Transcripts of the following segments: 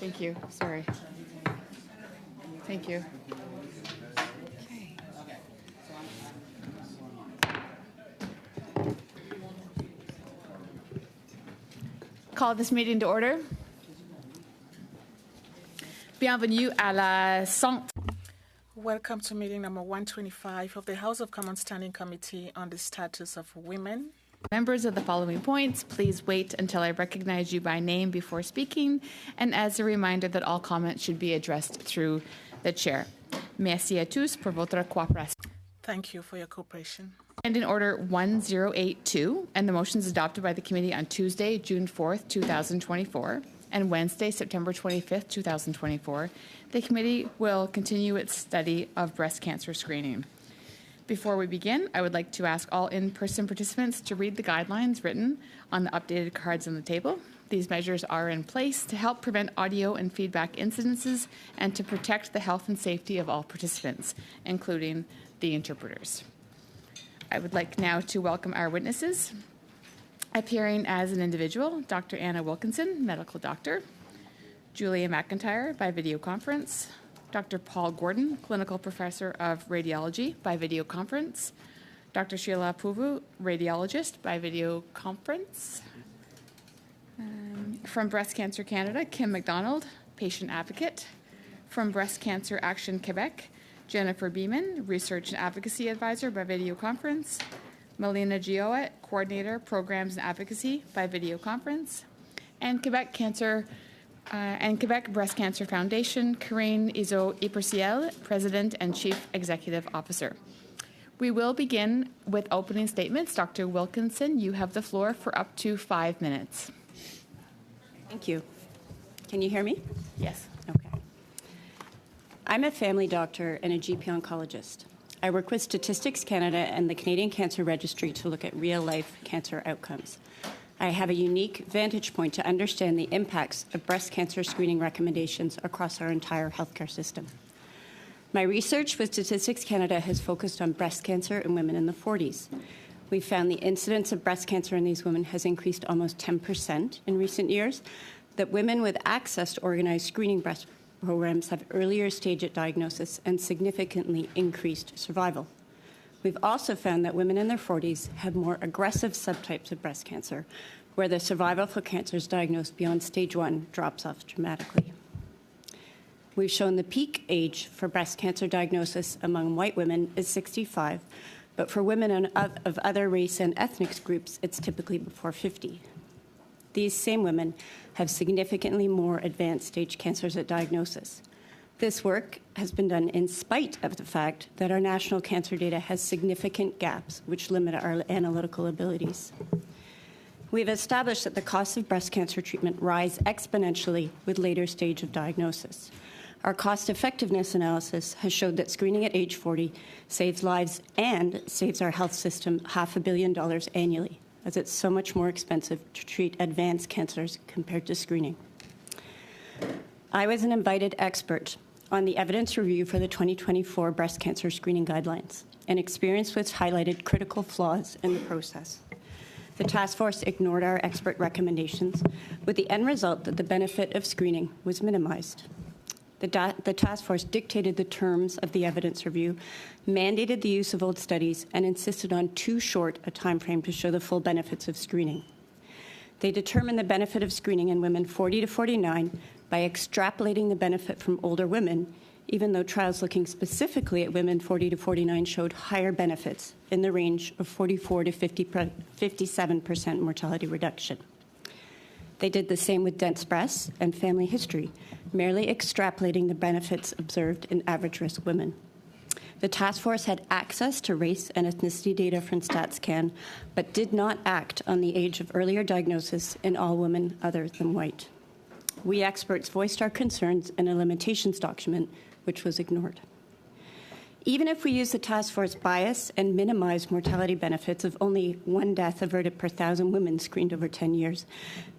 Thank you. Sorry. Thank you. Okay. Call this meeting to order. Bienvenue à la centre. Welcome to meeting number 125 of the House of Commons Standing Committee on the Status of Women. Members of the following points, please wait until I recognize you by name before speaking, and as a reminder that all comments should be addressed through the chair. Merci à tous pour votre coopération. Thank you for your cooperation. Standing Order 1082, and the motions adopted by the committee on Tuesday, June 4th, 2024, and Wednesday, September 25th, 2024, the committee will continue its study of breast cancer screening. Before we begin, I would like to ask all in-person participants to read the guidelines written on the updated cards on the table. These measures are in place to help prevent audio and feedback incidences and to protect the health and safety of all participants, including the interpreters. I would like now to welcome our witnesses. Appearing as an individual, Dr. Anna Wilkinson, medical doctor, Julia McIntyre by video conference, Dr. Paul Gordon, clinical professor of radiology by video conference, Dr. Sheila Puvu, radiologist by video conference. From Breast Cancer Canada, Kim McDonald, patient advocate. From Breast Cancer Action Quebec, Jennifer Beeman, research and advocacy advisor by video conference. Melina Gioet, coordinator, programs and advocacy by video conference. And Quebec Breast Cancer Foundation, Corinne Izo-Iperciel, President and Chief Executive Officer. We will begin with opening statements. Dr. Wilkinson, you have the floor for up to 5 minutes. Thank you. Can you hear me? Yes. Okay. I'm a family doctor and a GP oncologist. I work with Statistics Canada and the Canadian Cancer Registry to look at real-life cancer outcomes. I have a unique vantage point to understand the impacts of breast cancer screening recommendations across our entire healthcare system. My research with Statistics Canada has focused on breast cancer in women in the 40s. We found the incidence of breast cancer in these women has increased almost 10% in recent years, that women with access to organized screening breast programs have earlier stage at diagnosis and significantly increased survival. We've also found that women in their 40s have more aggressive subtypes of breast cancer, where the survival for cancers diagnosed beyond stage 1 drops off dramatically. We've shown the peak age for breast cancer diagnosis among white women is 65, but for women of other race and ethnic groups, it's typically before 50. These same women have significantly more advanced stage cancers at diagnosis. This work has been done in spite of the fact that our national cancer data has significant gaps which limit our analytical abilities. We've established that the costs of breast cancer treatment rise exponentially with later stage of diagnosis. Our cost-effectiveness analysis has showed that screening at age 40 saves lives and saves our health system $500 million annually, as it's so much more expensive to treat advanced cancers compared to screening. I was an invited expert on the evidence review for the 2024 breast cancer screening guidelines, an experience which highlighted critical flaws in the process. The task force ignored our expert recommendations, with the end result that the benefit of screening was minimized. The task force dictated the terms of the evidence review, mandated the use of old studies, and insisted on too short a time frame to show the full benefits of screening. They determined the benefit of screening in women 40 to 49 by extrapolating the benefit from older women, even though trials looking specifically at women 40 to 49 showed higher benefits in the range of 44 to 57% mortality reduction. They did the same with dense breasts and family history, merely extrapolating the benefits observed in average-risk women. The task force had access to race and ethnicity data from StatsCan, but did not act on the age of earlier diagnosis in all women other than white. We experts voiced our concerns in a limitations document, which was ignored. Even if we use the task force bias and minimize mortality benefits of only 1 death averted per 1,000 women screened over 10 years,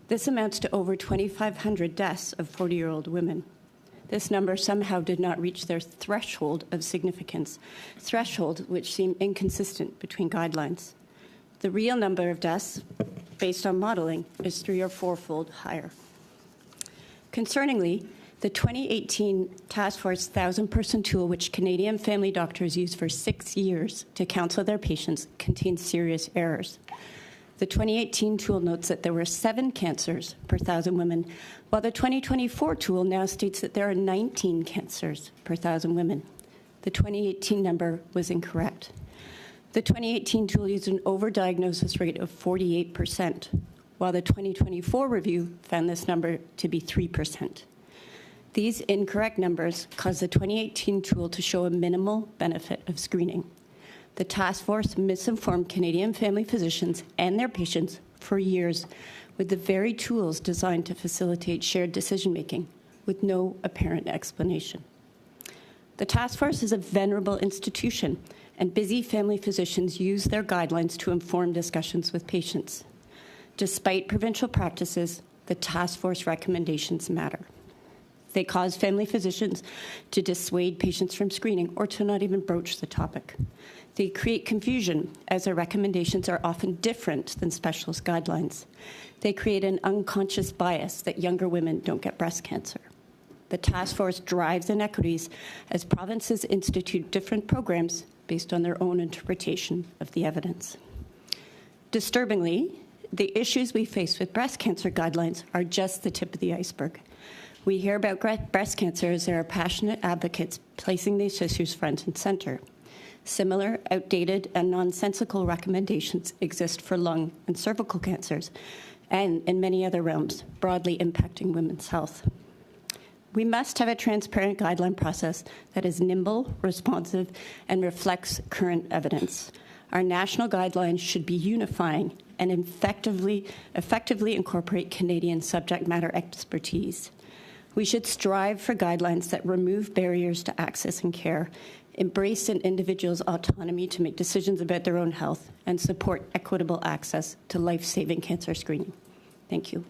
this amounts to over 2,500 deaths of 40-year-old women. This number somehow did not reach their threshold of significance, threshold which seemed inconsistent between guidelines. The real number of deaths, based on modeling, is 3- or 4-fold higher. Concerningly, the 2018 Task Force 1,000-person tool, which Canadian family doctors used for 6 years to counsel their patients, contains serious errors. The 2018 tool notes that there were 7 cancers per 1,000 women, while the 2024 tool now states that there are 19 cancers per 1,000 women. The 2018 number was incorrect. The 2018 tool used an overdiagnosis rate of 48%, while the 2024 review found this number to be 3%. These incorrect numbers caused the 2018 tool to show a minimal benefit of screening. The task force misinformed Canadian family physicians and their patients for years with the very tools designed to facilitate shared decision-making with no apparent explanation. The task force is a venerable institution, and busy family physicians use their guidelines to inform discussions with patients. Despite provincial practices, the task force recommendations matter. They cause family physicians to dissuade patients from screening or to not even broach the topic. They create confusion, as their recommendations are often different than specialist guidelines. They create an unconscious bias that younger women don't get breast cancer. The task force drives inequities as provinces institute different programs based on their own interpretation of the evidence. Disturbingly, the issues we face with breast cancer guidelines are just the tip of the iceberg. We hear about breast cancer as there are passionate advocates placing these issues front and center. Similar, outdated, and nonsensical recommendations exist for lung and cervical cancers and in many other realms, broadly impacting women's health. We must have a transparent guideline process that is nimble, responsive, and reflects current evidence. Our national guidelines should be unifying and effectively incorporate Canadian subject matter expertise. We should strive for guidelines that remove barriers to access and care, embrace an individual's autonomy to make decisions about their own health, and support equitable access to life-saving cancer screening. Thank you.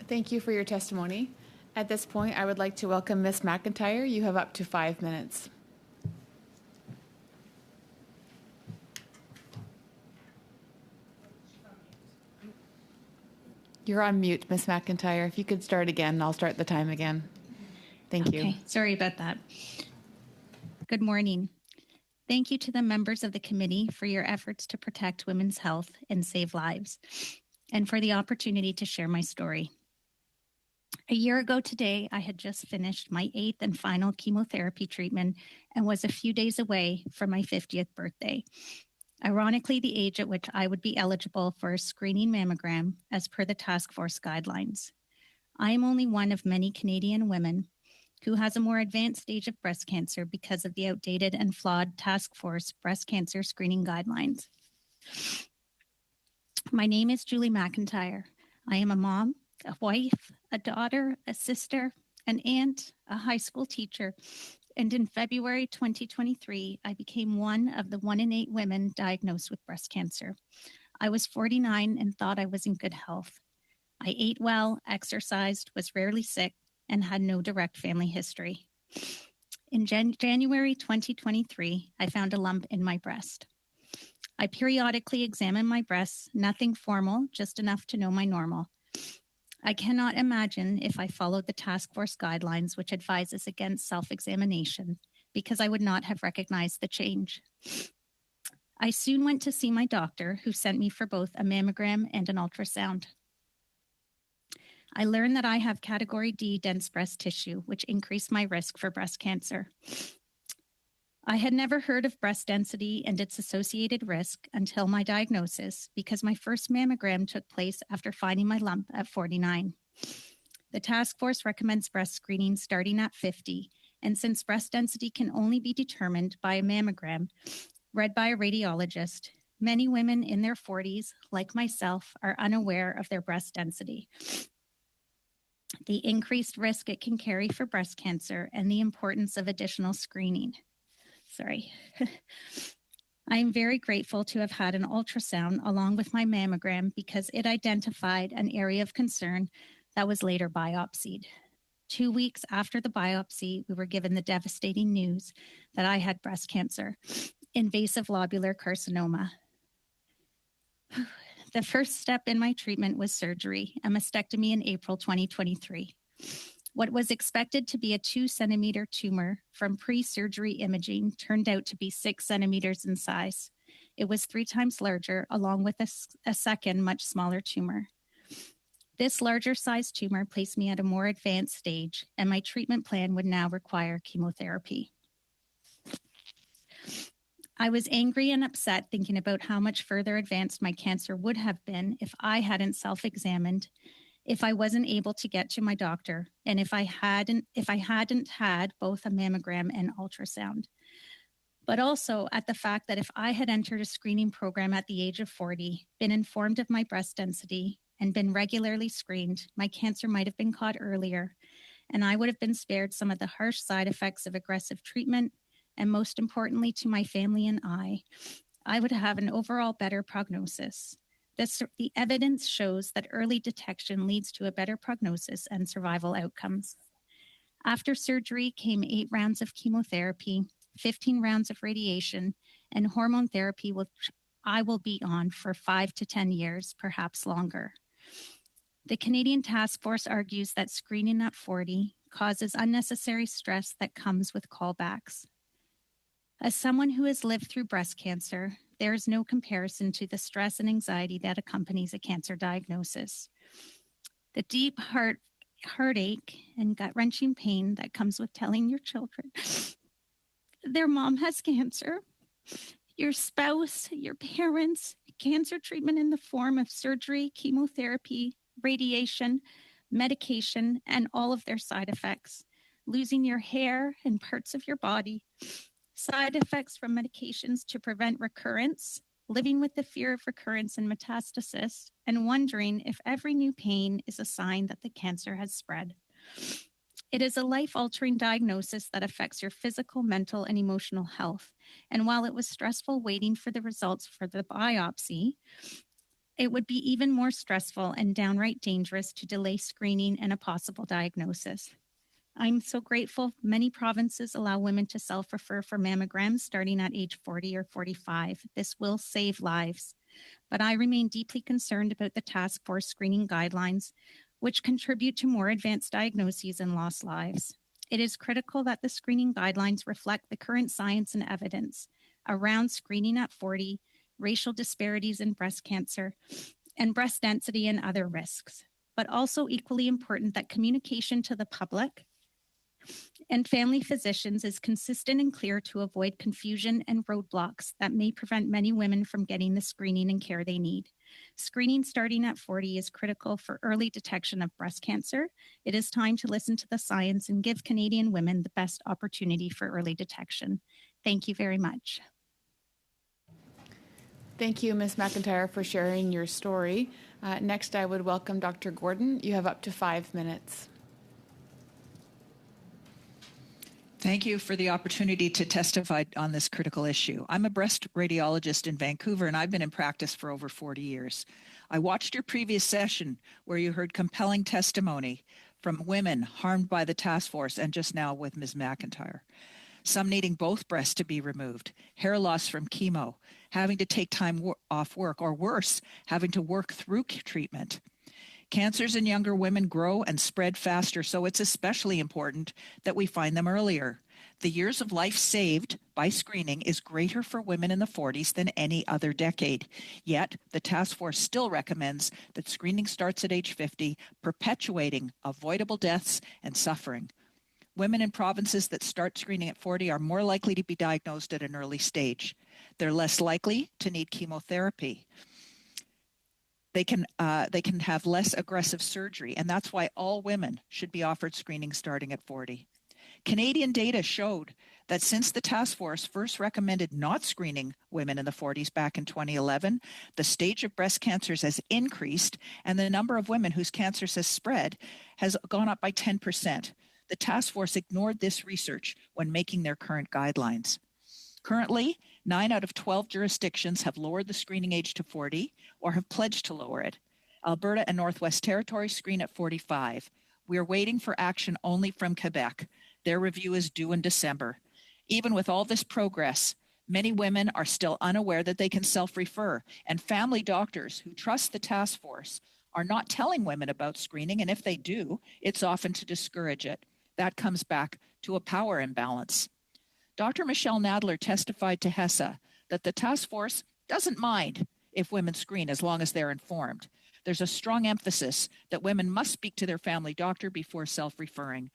Thank you for your testimony. At this point, I would like to welcome Ms. McIntyre. You have up to 5 minutes. You're on mute, Ms. McIntyre. If you could start again, I'll start the time again. Thank you. Okay, sorry about that. Good morning. Thank you to the members of the committee for your efforts to protect women's health and save lives, and for the opportunity to share my story. A year ago today, I had just finished my 8th and final chemotherapy treatment and was a few days away from my 50th birthday. Ironically, the age at which I would be eligible for a screening mammogram as per the task force guidelines. I am only one of many Canadian women who has a more advanced stage of breast cancer because of the outdated and flawed task force breast cancer screening guidelines. My name is Julie McIntyre. I am a mom, a wife, a daughter, a sister, an aunt, a high school teacher, and in February 2023, I became one of the 1 in 8 women diagnosed with breast cancer. I was 49 and thought I was in good health. I ate well, exercised, was rarely sick, and had no direct family history. In January 2023, I found a lump in my breast. I periodically examine my breasts, nothing formal, just enough to know my normal. I cannot imagine if I followed the task force guidelines, which advises against self-examination, because I would not have recognized the change. I soon went to see my doctor, who sent me for both a mammogram and an ultrasound. I learned that I have category D dense breast tissue, which increased my risk for breast cancer. I had never heard of breast density and its associated risk until my diagnosis, because my first mammogram took place after finding my lump at 49. The task force recommends breast screening starting at 50, and since breast density can only be determined by a mammogram read by a radiologist, many women in their 40s, like myself, are unaware of their breast density, the increased risk it can carry for breast cancer, and the importance of additional screening. Sorry. I am very grateful to have had an ultrasound along with my mammogram because it identified an area of concern that was later biopsied. 2 weeks after the biopsy, we were given the devastating news that I had breast cancer, invasive lobular carcinoma. The first step in my treatment was surgery, a mastectomy in April 2023. What was expected to be a 2-centimeter tumor from pre-surgery imaging turned out to be 6 centimeters in size. It was 3 times larger, along with a second, much smaller tumor. This larger sized tumor placed me at a more advanced stage, and my treatment plan would now require chemotherapy. I was angry and upset thinking about how much further advanced my cancer would have been if I hadn't self-examined, if I wasn't able to get to my doctor, and if I hadn't had both a mammogram and ultrasound. But also at the fact that if I had entered a screening program at the age of 40, been informed of my breast density, and been regularly screened, my cancer might have been caught earlier, and I would have been spared some of the harsh side effects of aggressive treatment, and most importantly to my family and I would have an overall better prognosis. The evidence shows that early detection leads to a better prognosis and survival outcomes. After surgery came 8 rounds of chemotherapy, 15 rounds of radiation, and hormone therapy, which I will be on for 5 to 10 years, perhaps longer. The Canadian Task Force argues that screening at 40 causes unnecessary stress that comes with callbacks. As someone who has lived through breast cancer, there is no comparison to the stress and anxiety that accompanies a cancer diagnosis. The deep heartache and gut-wrenching pain that comes with telling your children their mom has cancer, your spouse, your parents, cancer treatment in the form of surgery, chemotherapy, radiation, medication, and all of their side effects, losing your hair and parts of your body, side effects from medications to prevent recurrence, living with the fear of recurrence and metastasis, and wondering if every new pain is a sign that the cancer has spread. It is a life-altering diagnosis that affects your physical, mental, and emotional health. And while it was stressful waiting for the results for the biopsy, it would be even more stressful and downright dangerous to delay screening and a possible diagnosis. I'm so grateful many provinces allow women to self-refer for mammograms starting at age 40 or 45. This will save lives. But I remain deeply concerned about the task force screening guidelines, which contribute to more advanced diagnoses and lost lives. It is critical that the screening guidelines reflect the current science and evidence around screening at 40, racial disparities in breast cancer, and breast density and other risks. But also equally important that communication to the public and family physicians is consistent and clear to avoid confusion and roadblocks that may prevent many women from getting the screening and care they need. Screening starting at 40 is critical for early detection of breast cancer. It is time to listen to the science and give Canadian women the best opportunity for early detection. Thank you very much. Thank you, Ms. McIntyre, for sharing your story. Next, I would welcome Dr. Gordon. You have up to 5 minutes. Thank you for the opportunity to testify on this critical issue. I'm a breast radiologist in Vancouver, and I've been in practice for over 40 years. I watched your previous session where you heard compelling testimony from women harmed by the task force, and just now with Ms. McIntyre. Some needing both breasts to be removed, hair loss from chemo, having to take time off work, or worse, having to work through treatment. Cancers in younger women grow and spread faster, so it's especially important that we find them earlier. The years of life saved by screening is greater for women in the 40s than any other decade. Yet, the task force still recommends that screening starts at age 50, perpetuating avoidable deaths and suffering. Women in provinces that start screening at 40 are more likely to be diagnosed at an early stage. They're less likely to need chemotherapy. They can have less aggressive surgery, and that's why all women should be offered screening starting at 40. Canadian data showed that since the task force first recommended not screening women in the 40s back in 2011, the stage of breast cancers has increased, and the number of women whose cancers has spread has gone up by 10%. The task force ignored this research when making their current guidelines. Currently, 9 out of 12 jurisdictions have lowered the screening age to 40 or have pledged to lower it. Alberta and Northwest Territories screen at 45. We are waiting for action only from Quebec. Their review is due in December. Even with all this progress, Many women are still unaware that they can self-refer, and family doctors who trust the task force are not telling women about screening, and if they do, it's often to discourage it. That comes back to a power imbalance. Dr. Michelle Nadler testified to HESA that the task force doesn't mind if women screen as long as they're informed. There's a strong emphasis that women must speak to their family doctor before self-referring.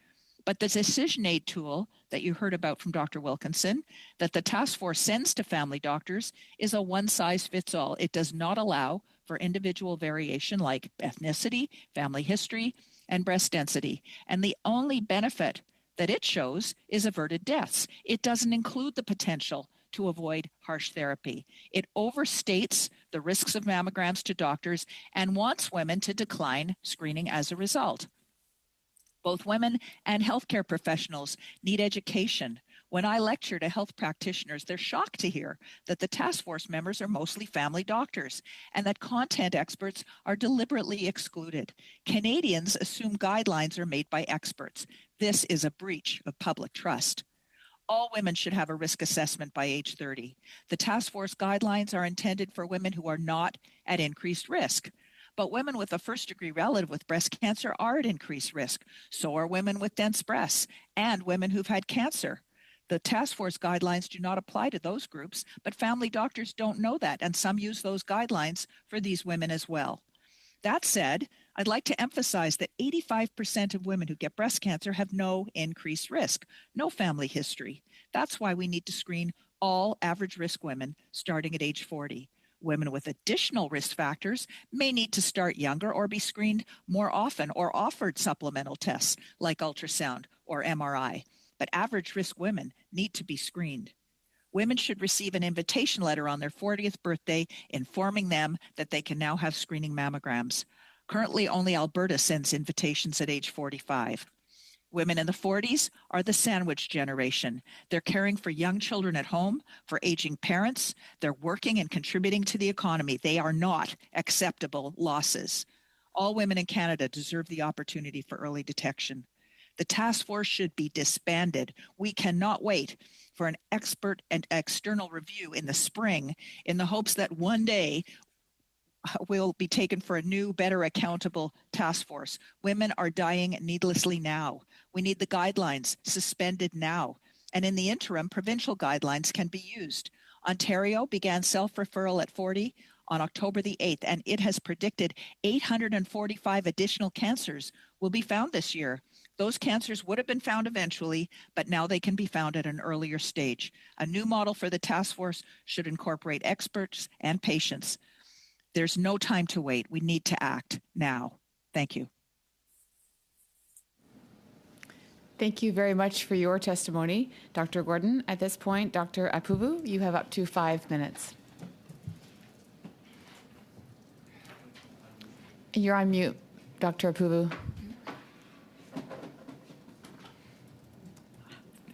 But the decision aid tool that you heard about from Dr. Wilkinson, that the task force sends to family doctors, is a one-size-fits-all. It does not allow for individual variation like ethnicity, family history, and breast density. And the only benefit that it shows is averted deaths. It doesn't include the potential to avoid harsh therapy. It overstates the risks of mammograms to doctors and wants women to decline screening as a result. Both women and healthcare professionals need education. When I lecture to health practitioners, they're shocked to hear that the task force members are mostly family doctors and that content experts are deliberately excluded. Canadians assume guidelines are made by experts. This is a breach of public trust. All women should have a risk assessment by age 30. The task force guidelines are intended for women who are not at increased risk. But women with a first-degree relative with breast cancer are at increased risk. So are women with dense breasts and women who've had cancer. The task force guidelines do not apply to those groups, but family doctors don't know that, and some use those guidelines for these women as well. That said, I'd like to emphasize that 85% of women who get breast cancer have no increased risk, no family history. That's why we need to screen all average risk women starting at age 40. Women with additional risk factors may need to start younger or be screened more often or offered supplemental tests like ultrasound or MRI. But average risk women need to be screened. Women should receive an invitation letter on their 40th birthday informing them that they can now have screening mammograms. Currently, only Alberta sends invitations at age 45. Women in the 40s are the sandwich generation. They're caring for young children at home, for aging parents. They're working and contributing to the economy. They are not acceptable losses. All women in Canada deserve the opportunity for early detection. The task force should be disbanded. We cannot wait for an expert and external review in the spring in the hopes that one day will be taken for a new, better accountable task force. Women are dying needlessly now. We need the guidelines suspended now. And in the interim, provincial guidelines can be used. Ontario began self-referral at 40 on October the 8th, and it has predicted 845 additional cancers will be found this year. Those cancers would have been found eventually, but now they can be found at an earlier stage. A new model for the task force should incorporate experts and patients. There's no time to wait. We need to act now. Thank you. Thank you very much for your testimony, Dr. Gordon. At this point, Dr. Apuvu, you have up to 5 minutes. You're on mute, Dr. Apuvu.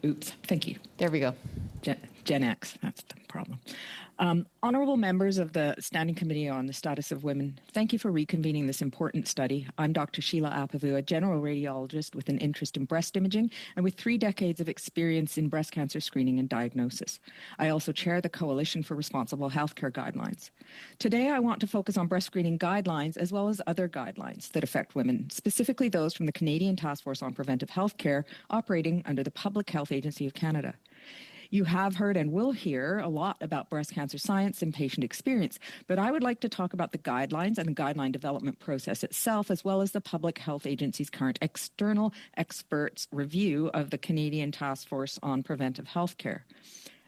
Oops, thank you. There we go. Gen X, that's the problem. Honorable members of the Standing Committee on the Status of Women, thank you for reconvening this important study. I'm Dr. Sheila Apavu, a general radiologist with an interest in breast imaging and with 3 decades of experience in breast cancer screening and diagnosis. I also chair the Coalition for Responsible Healthcare Guidelines. Today, I want to focus on breast screening guidelines as well as other guidelines that affect women, specifically those from the Canadian Task Force on Preventive Healthcare operating under the Public Health Agency of Canada. You have heard and will hear a lot about breast cancer science and patient experience, but I would like to talk about the guidelines and the guideline development process itself, as well as the Public Health Agency's current external experts review of the Canadian Task Force on Preventive Healthcare.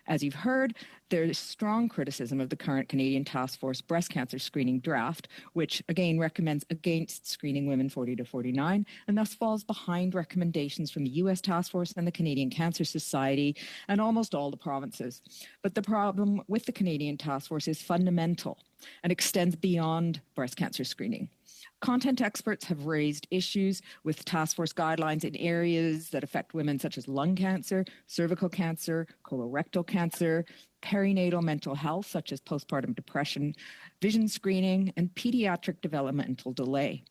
As you've heard, there's strong criticism of the current Canadian Task Force breast cancer screening draft, which again recommends against screening women 40 to 49, and thus falls behind recommendations from the U.S. Task Force and the Canadian Cancer Society and almost all the provinces. But the problem with the Canadian Task Force is fundamental and extends beyond breast cancer screening. Content experts have raised issues with task force guidelines in areas that affect women such as lung cancer, cervical cancer, colorectal cancer, perinatal mental health such as postpartum depression, vision screening, and pediatric developmental delay.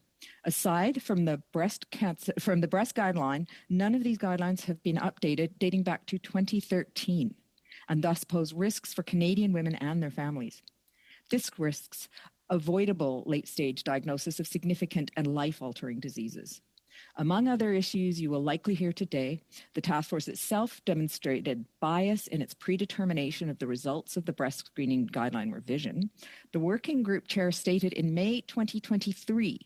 Aside from the breast guideline, none of these guidelines have been updated dating back to 2013. and thus pose risks for Canadian women and their families. This risks avoidable late-stage diagnosis of significant and life-altering diseases. Among other issues you will likely hear today, the task force itself demonstrated bias in its predetermination of the results of the breast screening guideline revision. The working group chair stated in May 2023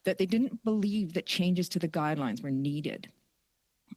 that they didn't believe that changes to the guidelines were needed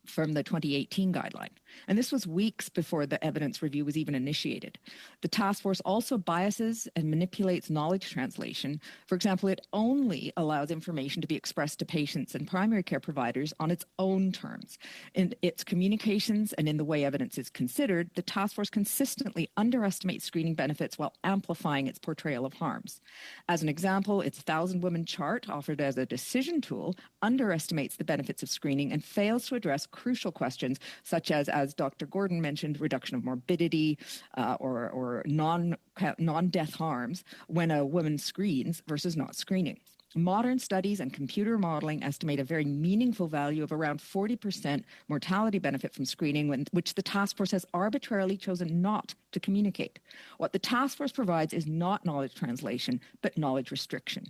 from the 2018 guideline. And this was weeks before the evidence review was even initiated. The task force also biases and manipulates knowledge translation. For example, it only allows information to be expressed to patients and primary care providers on its own terms. In its communications and in the way evidence is considered, the task force consistently underestimates screening benefits while amplifying its portrayal of harms. As an example, its 1,000-woman chart, offered as a decision tool, underestimates the benefits of screening and fails to address crucial questions such as Dr. Gordon mentioned, reduction of morbidity or non-death harms when a woman screens versus not screening. Modern studies and computer modeling estimate a very meaningful value of around 40% mortality benefit from screening, which the task force has arbitrarily chosen not to communicate. What the task force provides is not knowledge translation, but knowledge restriction.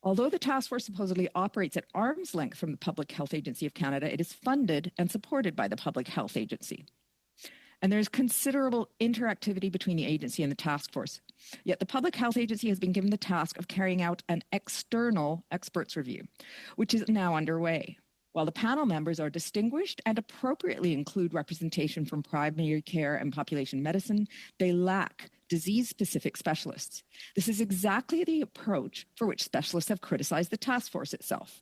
Although the task force supposedly operates at arm's length from the Public Health Agency of Canada, it is funded and supported by the Public Health Agency. And there is considerable interactivity between the agency and the task force. Yet the Public Health Agency has been given the task of carrying out an external experts review, which is now underway. While the panel members are distinguished and appropriately include representation from primary care and population medicine, they lack disease-specific specialists. This is exactly the approach for which specialists have criticized the task force itself.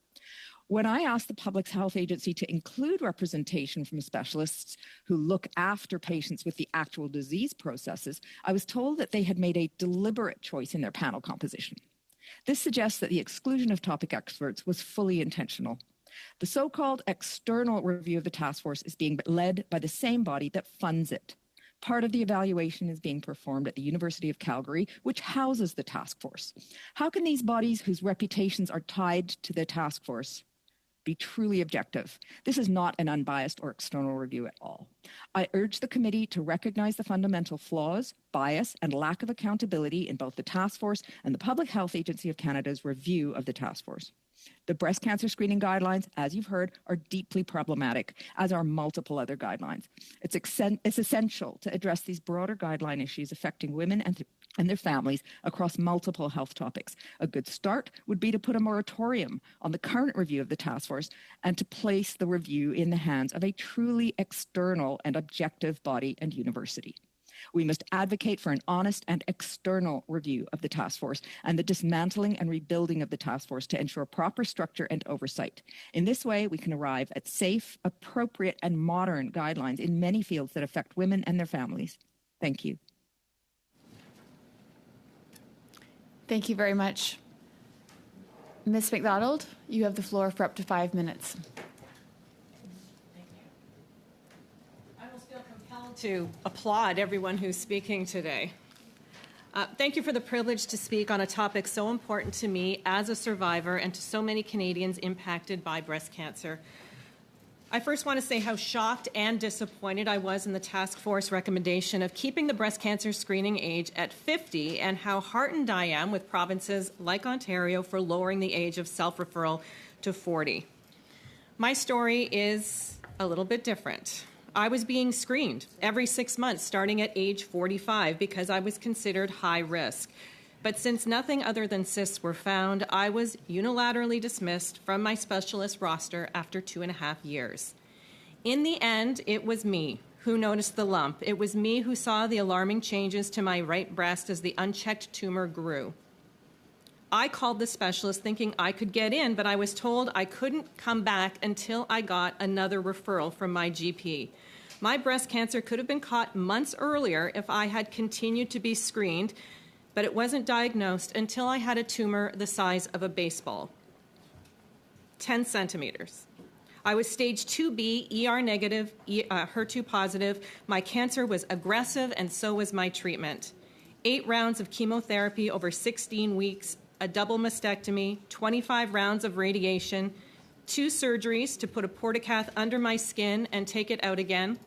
When I asked the Public Health Agency to include representation from specialists who look after patients with the actual disease processes, I was told that they had made a deliberate choice in their panel composition. This suggests that the exclusion of topic experts was fully intentional. The so-called external review of the task force is being led by the same body that funds it. Part of the evaluation is being performed at the University of Calgary, which houses the task force. How can these bodies whose reputations are tied to the task force be truly objective? This is not an unbiased or external review at all. I urge the committee to recognize the fundamental flaws, bias, and lack of accountability in both the task force and the Public Health Agency of Canada's review of the task force. The breast cancer screening guidelines, as you've heard, are deeply problematic, as are multiple other guidelines. It's essential to address these broader guideline issues affecting women and their families across multiple health topics. A good start would be to put a moratorium on the current review of the task force and to place the review in the hands of a truly external and objective body and university. We must advocate for an honest and external review of the task force and the dismantling and rebuilding of the task force to ensure proper structure and oversight. In this way, we can arrive at safe, appropriate, and modern guidelines in many fields that affect women and their families. Thank you. Thank you very much. Ms. McDonald, you have the floor for up to 5 minutes. To applaud everyone who's speaking today. Thank you for the privilege to speak on a topic so important to me as a survivor and to so many Canadians impacted by breast cancer. I first want to say how shocked and disappointed I was in the task force recommendation of keeping the breast cancer screening age at 50 and how heartened I am with provinces like Ontario for lowering the age of self-referral to 40. My story is a little bit different. I was being screened every 6 months starting at age 45 because I was considered high risk. But since nothing other than cysts were found, I was unilaterally dismissed from my specialist roster after 2.5 years. In the end, it was me who noticed the lump. It was me who saw the alarming changes to my right breast as the unchecked tumor grew. I called the specialist thinking I could get in, but I was told I couldn't come back until I got another referral from my GP. My breast cancer could have been caught months earlier if I had continued to be screened, but it wasn't diagnosed until I had a tumor the size of a baseball, 10 centimeters. I was stage 2B, ER negative, HER2 positive. My cancer was aggressive, and so was my treatment. 8 rounds of chemotherapy over 16 weeks, a double mastectomy, 25 rounds of radiation, 2 surgeries to put a portacath under my skin and take it out again.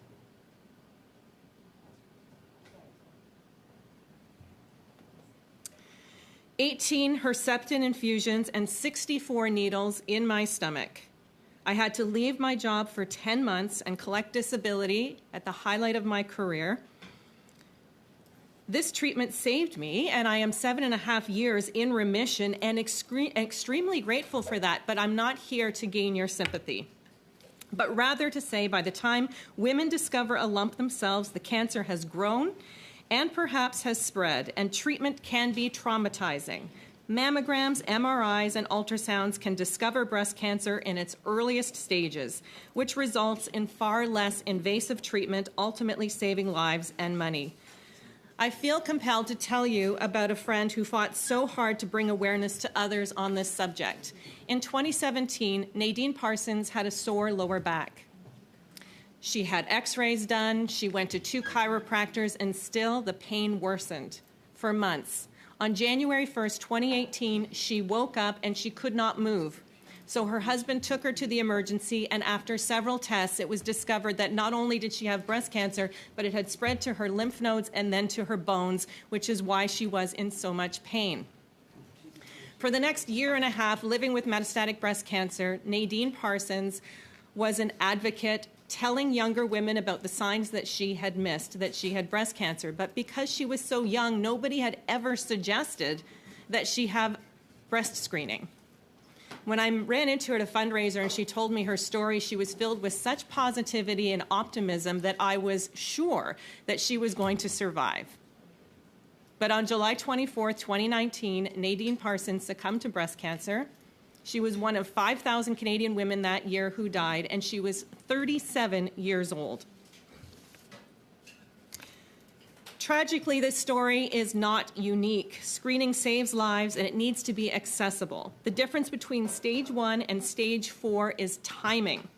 18 Herceptin infusions and 64 needles in my stomach. I had to leave my job for 10 months and collect disability at the highlight of my career. This treatment saved me, and I am 7.5 years in remission and extremely grateful for that, but I'm not here to gain your sympathy, but rather to say by the time women discover a lump themselves, the cancer has grown and perhaps has spread, and treatment can be traumatizing. Mammograms, MRIs, and ultrasounds can discover breast cancer in its earliest stages, which results in far less invasive treatment, ultimately saving lives and money. I feel compelled to tell you about a friend who fought so hard to bring awareness to others on this subject. In 2017, Nadine Parsons had a sore lower back. She had x-rays done, she went to 2 chiropractors, and still the pain worsened for months. On January 1st, 2018, she woke up and she could not move. So her husband took her to the emergency, and after several tests, it was discovered that not only did she have breast cancer, but it had spread to her lymph nodes and then to her bones, which is why she was in so much pain. For the next 1.5 years living with metastatic breast cancer, Nadine Parsons was an advocate telling younger women about the signs that she had missed, that she had breast cancer. But because she was so young, nobody had ever suggested that she have breast screening. When I ran into her at a fundraiser and she told me her story, she was filled with such positivity and optimism that I was sure that she was going to survive. But on July 24th, 2019, Nadine Parsons succumbed to breast cancer. She was one of 5,000 Canadian women that year who died, and she was 37 years old. Tragically, this story is not unique. Screening saves lives, and it needs to be accessible. The difference between stage 1 and stage 4 is timing.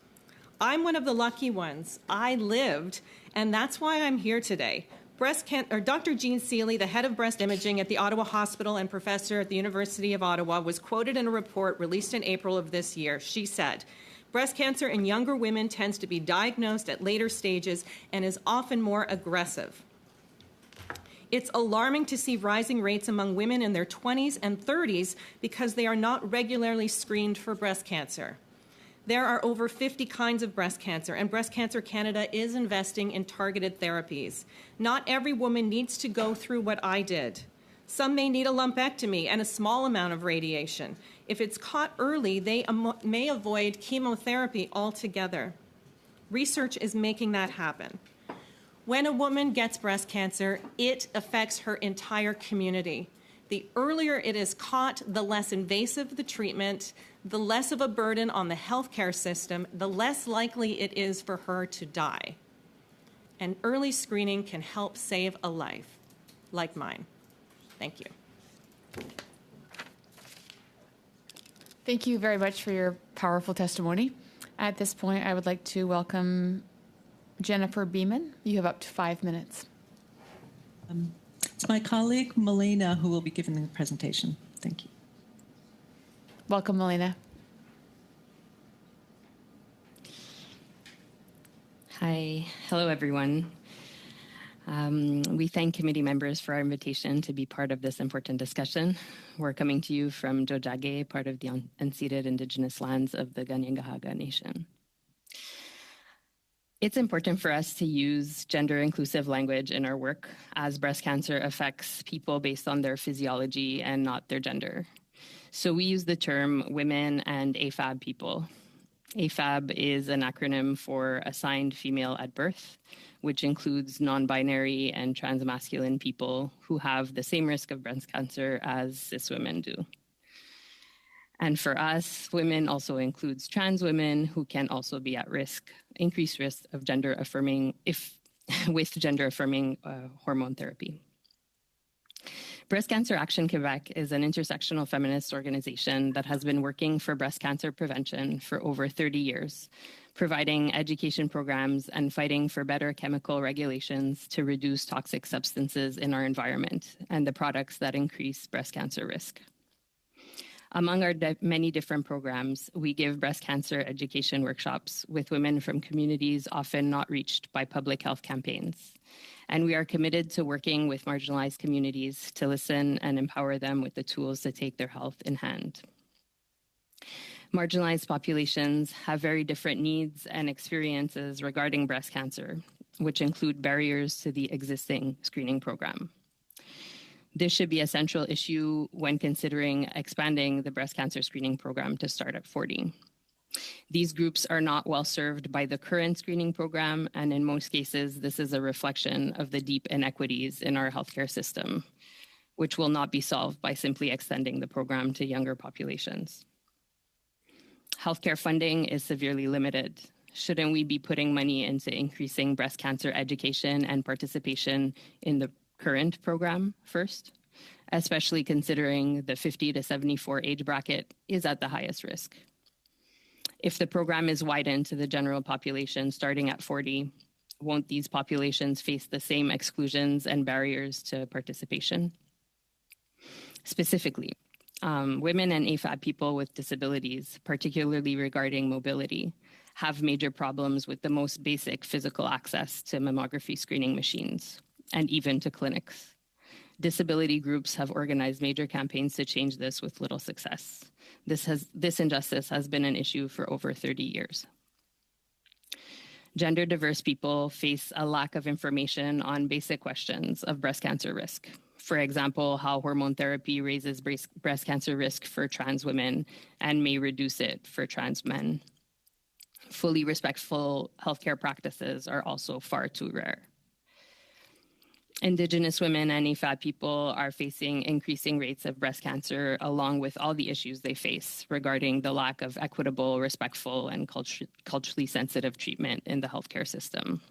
I'm one of the lucky ones. I lived, and that's why I'm here today. Dr. Jean Seeley, the head of breast imaging at the Ottawa Hospital and professor at the University of Ottawa, was quoted in a report released in April of this year. She said, "Breast cancer in younger women tends to be diagnosed at later stages and is often more aggressive. It's alarming to see rising rates among women in their 20s and 30s because they are not regularly screened for breast cancer. There are over 50 kinds of breast cancer, and Breast Cancer Canada is investing in targeted therapies. Not every woman needs to go through what I did. Some may need a lumpectomy and a small amount of radiation. If it's caught early, they may avoid chemotherapy altogether. Research is making that happen. When a woman gets breast cancer, it affects her entire community. The earlier it is caught, the less invasive the treatment, the less of a burden on the healthcare system, the less likely it is for her to die. And early screening can help save a life like mine. Thank you. Thank you very much for your powerful testimony. At this point, I would like to welcome Jennifer Beeman. You have up to 5 minutes. It's my colleague, Melina, who will be giving the presentation. Thank you. Welcome, Melina. Hi. Hello, everyone. We thank committee members for our invitation to be part of this important discussion. We're coming to you from Jojage, part of the unceded Indigenous lands of the Ganyangahaga Nation. It's important for us to use gender-inclusive language in our work, as breast cancer affects people based on their physiology and not their gender. So we use the term women and AFAB people. AFAB is an acronym for assigned female at birth, which includes non-binary and transmasculine people who have the same risk of breast cancer as cis women do. And for us, women also includes trans women who can also be at risk, increased risk of gender-affirming, with gender-affirming hormone therapy. Breast Cancer Action Quebec is an intersectional feminist organization that has been working for breast cancer prevention for over 30 years, providing education programs and fighting for better chemical regulations to reduce toxic substances in our environment and the products that increase breast cancer risk. Among our many different programs, we give breast cancer education workshops with women from communities often not reached by public health campaigns. And we are committed to working with marginalized communities to listen and empower them with the tools to take their health in hand. Marginalized populations have very different needs and experiences regarding breast cancer, which include barriers to the existing screening program. This should be a central issue when considering expanding the breast cancer screening program to start at 40. These groups are not well served by the current screening program, and in most cases, this is a reflection of the deep inequities in our healthcare system, which will not be solved by simply extending the program to younger populations. Healthcare funding is severely limited. Shouldn't we be putting money into increasing breast cancer education and participation in the current program first, especially considering the 50 to 74 age bracket is at the highest risk? If the program is widened to the general population starting at 40, won't these populations face the same exclusions and barriers to participation? Specifically, women and AFAB people with disabilities, particularly regarding mobility, have major problems with the most basic physical access to mammography screening machines and even to clinics. Disability groups have organized major campaigns to change this with little success. This injustice has been an issue for over 30 years. Gender diverse people face a lack of information on basic questions of breast cancer risk. For example, how hormone therapy raises breast cancer risk for trans women and may reduce it for trans men. Fully respectful healthcare practices are also far too rare. Indigenous women and AFAB people are facing increasing rates of breast cancer, along with all the issues they face regarding the lack of equitable, respectful, and culturally sensitive treatment in the healthcare system.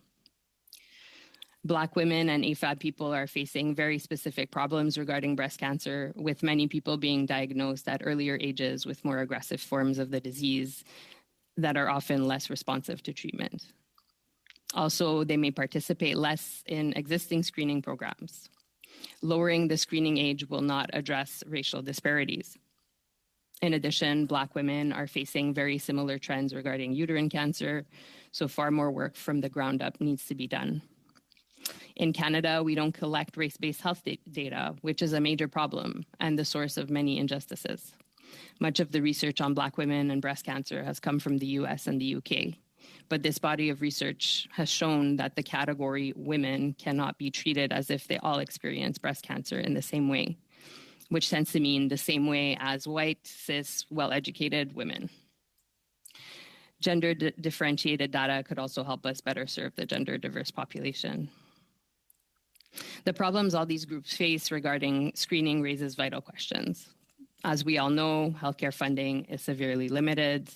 Black women and AFAB people are facing very specific problems regarding breast cancer, with many people being diagnosed at earlier ages with more aggressive forms of the disease that are often less responsive to treatment. Also, they may participate less in existing screening programs. Lowering the screening age will not address racial disparities. In addition, Black women are facing very similar trends regarding uterine cancer, so far more work from the ground up needs to be done. In Canada, we don't collect race-based health data, which is a major problem and the source of many injustices. Much of the research on Black women and breast cancer has come from the US and the UK. But this body of research has shown that the category women cannot be treated as if they all experience breast cancer in the same way, which tends to mean the same way as white, cis, well-educated women. Gender-differentiated data could also help us better serve the gender-diverse population. The problems all these groups face regarding screening raises vital questions. As we all know, healthcare funding is severely limited.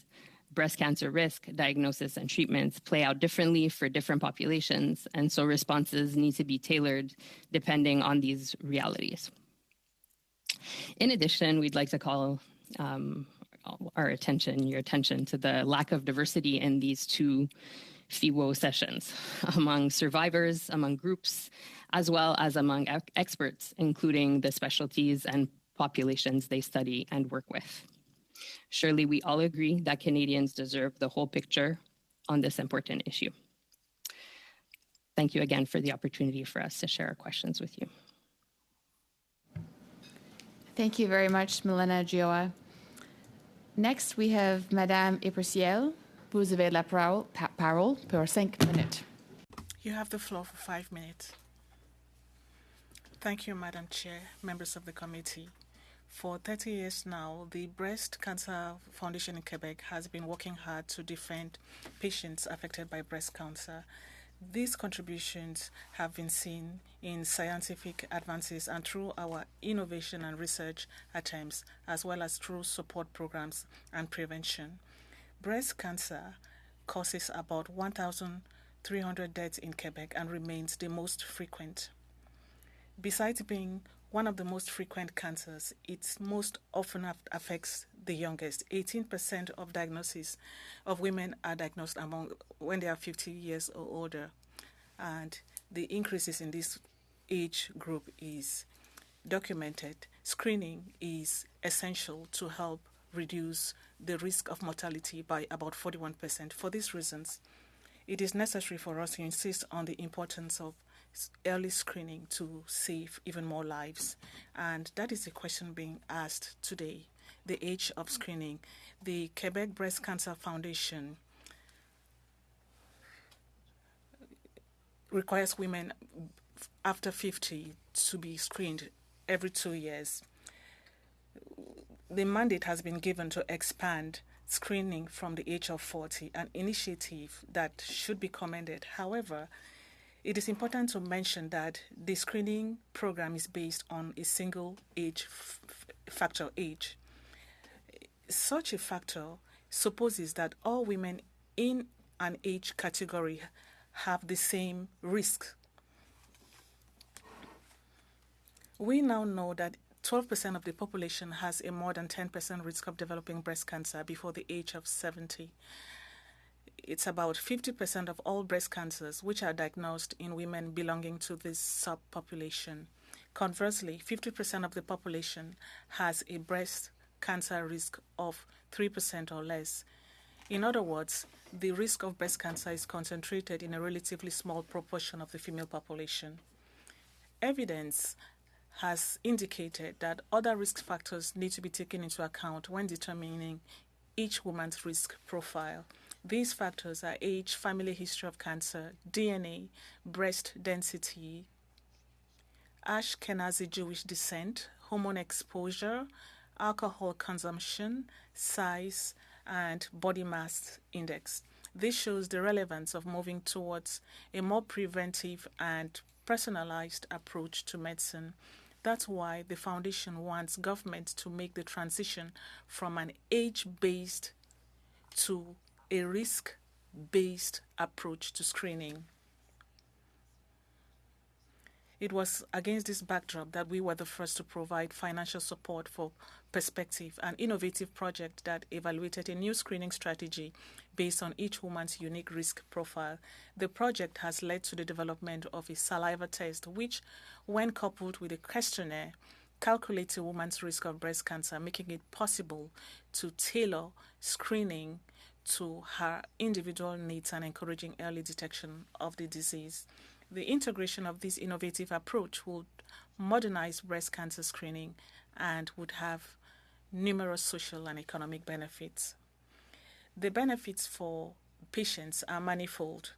Breast cancer risk, diagnosis, and treatments play out differently for different populations, and so responses need to be tailored depending on these realities. In addition, we'd like to call your attention to the lack of diversity in these two FEWO sessions among survivors, among groups, as well as among experts, including the specialties and populations they study and work with. Surely we all agree that Canadians deserve the whole picture on this important issue. Thank you again for the opportunity for us to share our questions with you. Thank you very much, Milena Gioa. Next, we have Madame Eperciel. Vous avez la parole pour 5 minutes. You have the floor for 5 minutes. Thank you, Madam Chair, members of the committee. For 30 years now, the Breast Cancer Foundation in Quebec has been working hard to defend patients affected by breast cancer. These contributions have been seen in scientific advances and through our innovation and research attempts, as well as through support programs and prevention. Breast cancer causes about 1,300 deaths in Quebec and remains the most frequent. Besides being one of the most frequent cancers, it most often affects the youngest. 18% of diagnoses of women are diagnosed when they are 50 years or older. And the increases in this age group is documented. screening is essential to help reduce the risk of mortality by about 41%. For these reasons, it is necessary for us to insist on the importance of early screening to save even more lives. And that is the question being asked today, the age of screening. The Quebec Breast Cancer Foundation requires women after 50 to be screened every 2 years. The mandate has been given to expand screening from the age of 40, an initiative that should be commended. However, it is important to mention that the screening program is based on a single age factor age. Such a factor supposes that all women in an age category have the same risk. We now know that 12% of the population has a more than 10% risk of developing breast cancer before the age of 70. It's about 50% of all breast cancers which are diagnosed in women belonging to this subpopulation. Conversely, 50% of the population has a breast cancer risk of 3% or less. In other words, the risk of breast cancer is concentrated in a relatively small proportion of the female population. Evidence has indicated that other risk factors need to be taken into account when determining each woman's risk profile. These factors are age, family history of cancer, DNA, breast density, Ashkenazi Jewish descent, hormone exposure, alcohol consumption, size, and body mass index. This shows the relevance of moving towards a more preventive and personalized approach to medicine. That's why the foundation wants government to make the transition from an age-based to a risk-based approach to screening. It was against this backdrop that we were the first to provide financial support for Perspective, an innovative project that evaluated a new screening strategy based on each woman's unique risk profile. The project has led to the development of a saliva test, which, when coupled with a questionnaire, calculates a woman's risk of breast cancer, making it possible to tailor screening to her individual needs and encouraging early detection of the disease. The integration of this innovative approach would modernize breast cancer screening and would have numerous social and economic benefits. The benefits for patients are manifold.